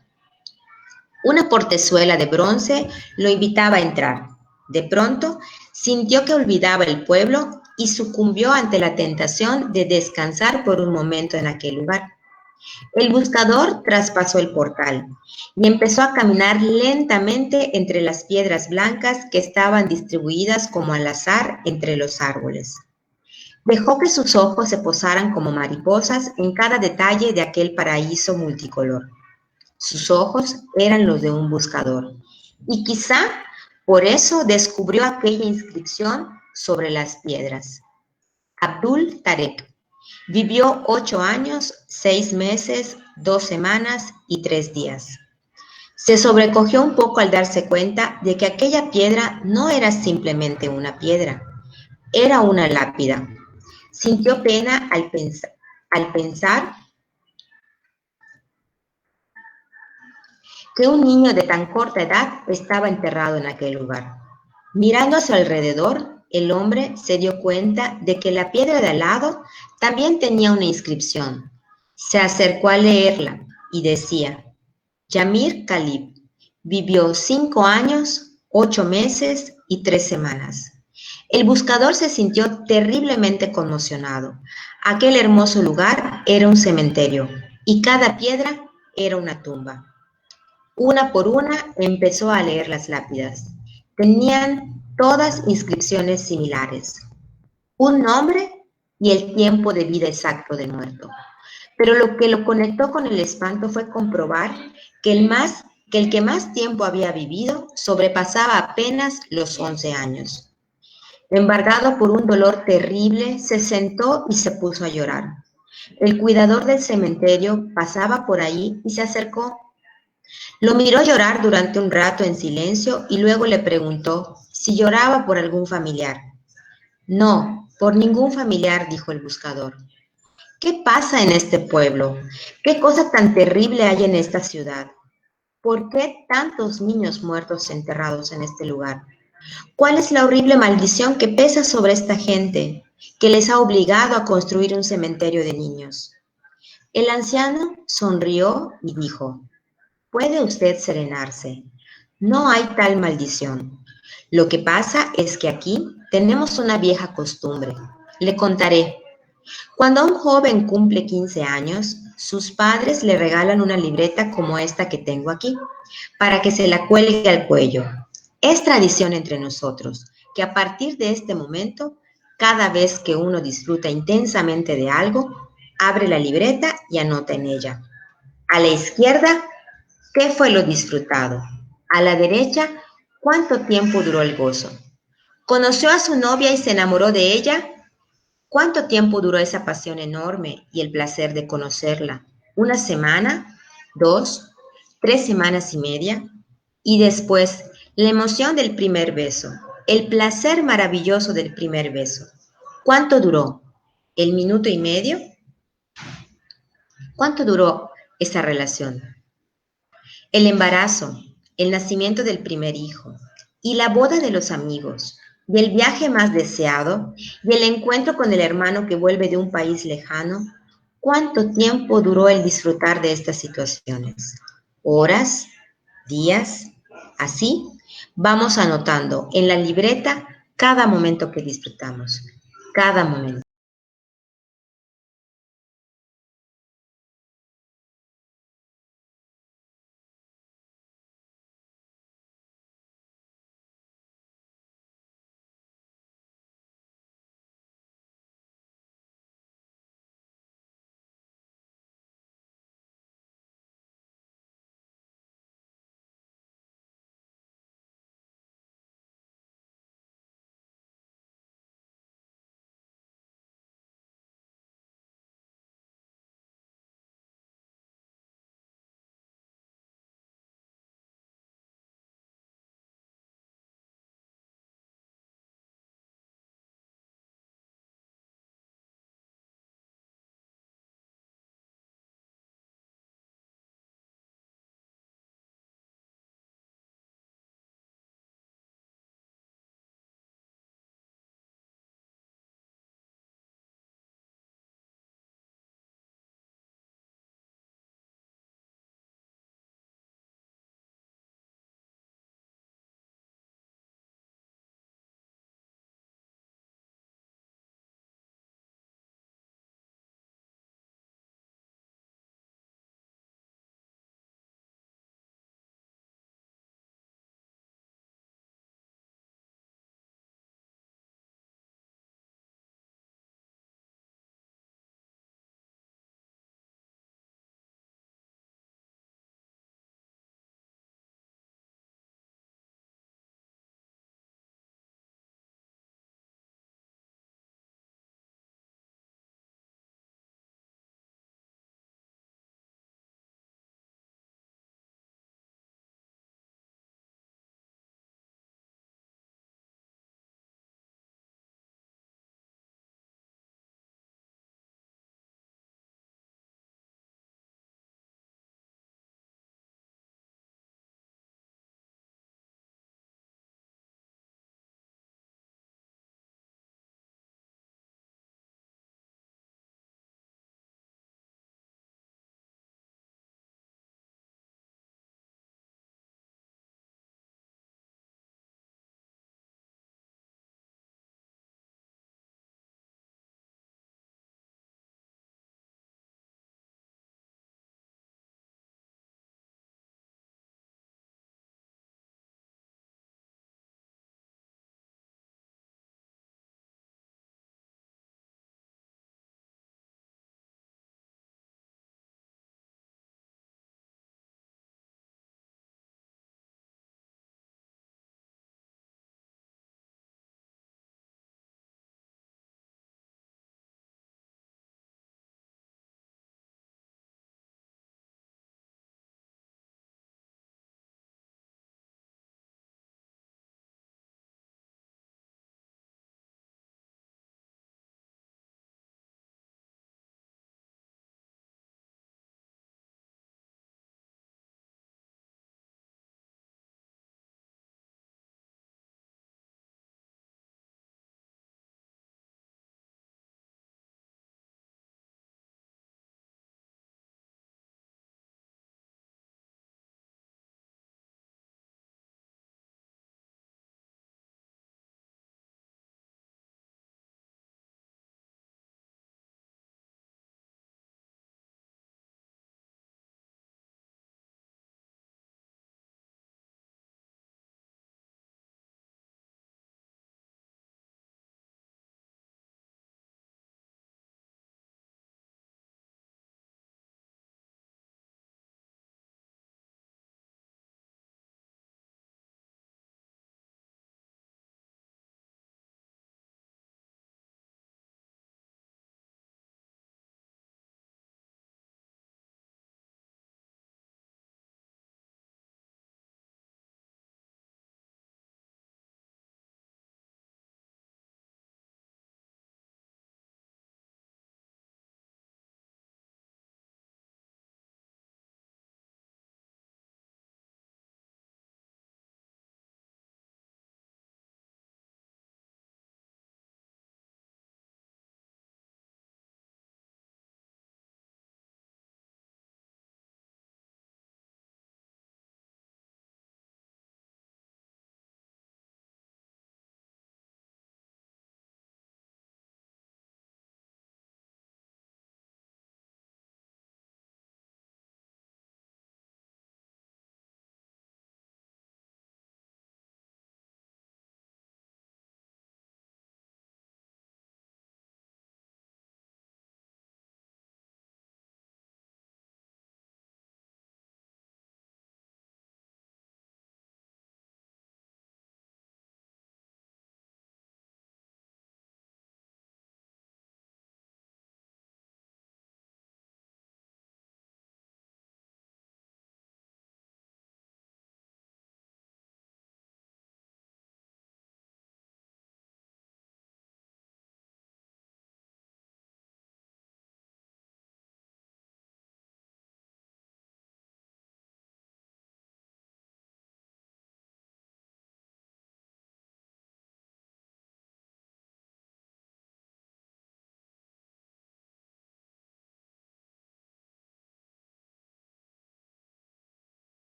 Una portezuela de bronce lo invitaba a entrar. De pronto, sintió que olvidaba el pueblo y sucumbió ante la tentación de descansar por un momento en aquel lugar. El buscador traspasó el portal y empezó a caminar lentamente entre las piedras blancas que estaban distribuidas como al azar entre los árboles. Dejó que sus ojos se posaran como mariposas en cada detalle de aquel paraíso multicolor. Sus ojos eran los de un buscador, y quizá por eso descubrió aquella inscripción sobre las piedras. Abdul Tarek vivió 8 años, 6 meses, 2 semanas y 3 días. Se sobrecogió un poco al darse cuenta de que aquella piedra no era simplemente una piedra, era una lápida. Sintió pena al pensar que un niño de tan corta edad estaba enterrado en aquel lugar. Mirando a su alrededor, el hombre se dio cuenta de que la piedra de al lado también tenía una inscripción. Se acercó a leerla y decía, Yamir Khalib vivió 5 años, 8 meses y 3 semanas. El buscador se sintió terriblemente conmocionado. Aquel hermoso lugar era un cementerio y cada piedra era una tumba. Una por una empezó a leer las lápidas. Tenían todas inscripciones similares. Un nombre y el tiempo de vida exacto del muerto. Pero lo que lo conectó con el espanto fue comprobar que el que más tiempo había vivido sobrepasaba apenas los 11 años. Embargado por un dolor terrible, se sentó y se puso a llorar. El cuidador del cementerio pasaba por ahí y se acercó. Lo miró llorar durante un rato en silencio y luego le preguntó si lloraba por algún familiar. No, por ningún familiar, dijo el buscador. ¿Qué pasa en este pueblo? ¿Qué cosa tan terrible hay en esta ciudad? ¿Por qué tantos niños muertos enterrados en este lugar? ¿Cuál es la horrible maldición que pesa sobre esta gente, que les ha obligado a construir un cementerio de niños? El anciano sonrió y dijo: puede usted serenarse. No hay tal maldición. Lo que pasa es que aquí tenemos una vieja costumbre. Le contaré. Cuando un joven cumple 15 años, sus padres le regalan una libreta como esta que tengo aquí, para que se la cuelgue al cuello. Es tradición entre nosotros que a partir de este momento, cada vez que uno disfruta intensamente de algo, abre la libreta y anota en ella. A la izquierda, ¿qué fue lo disfrutado? A la derecha, ¿cuánto tiempo duró el gozo? ¿Conoció a su novia y se enamoró de ella? ¿Cuánto tiempo duró esa pasión enorme y el placer de conocerla? ¿Una semana? ¿Dos? ¿3 semanas y media? Y después, la emoción del primer beso, el placer maravilloso del primer beso. ¿Cuánto duró? ¿El minuto y medio? ¿Cuánto duró esa relación? El embarazo, el nacimiento del primer hijo y la boda de los amigos, y el viaje más deseado y el encuentro con el hermano que vuelve de un país lejano. ¿Cuánto tiempo duró el disfrutar de estas situaciones? ¿Horas? ¿Días? Así vamos anotando en la libreta cada momento que disfrutamos, cada momento.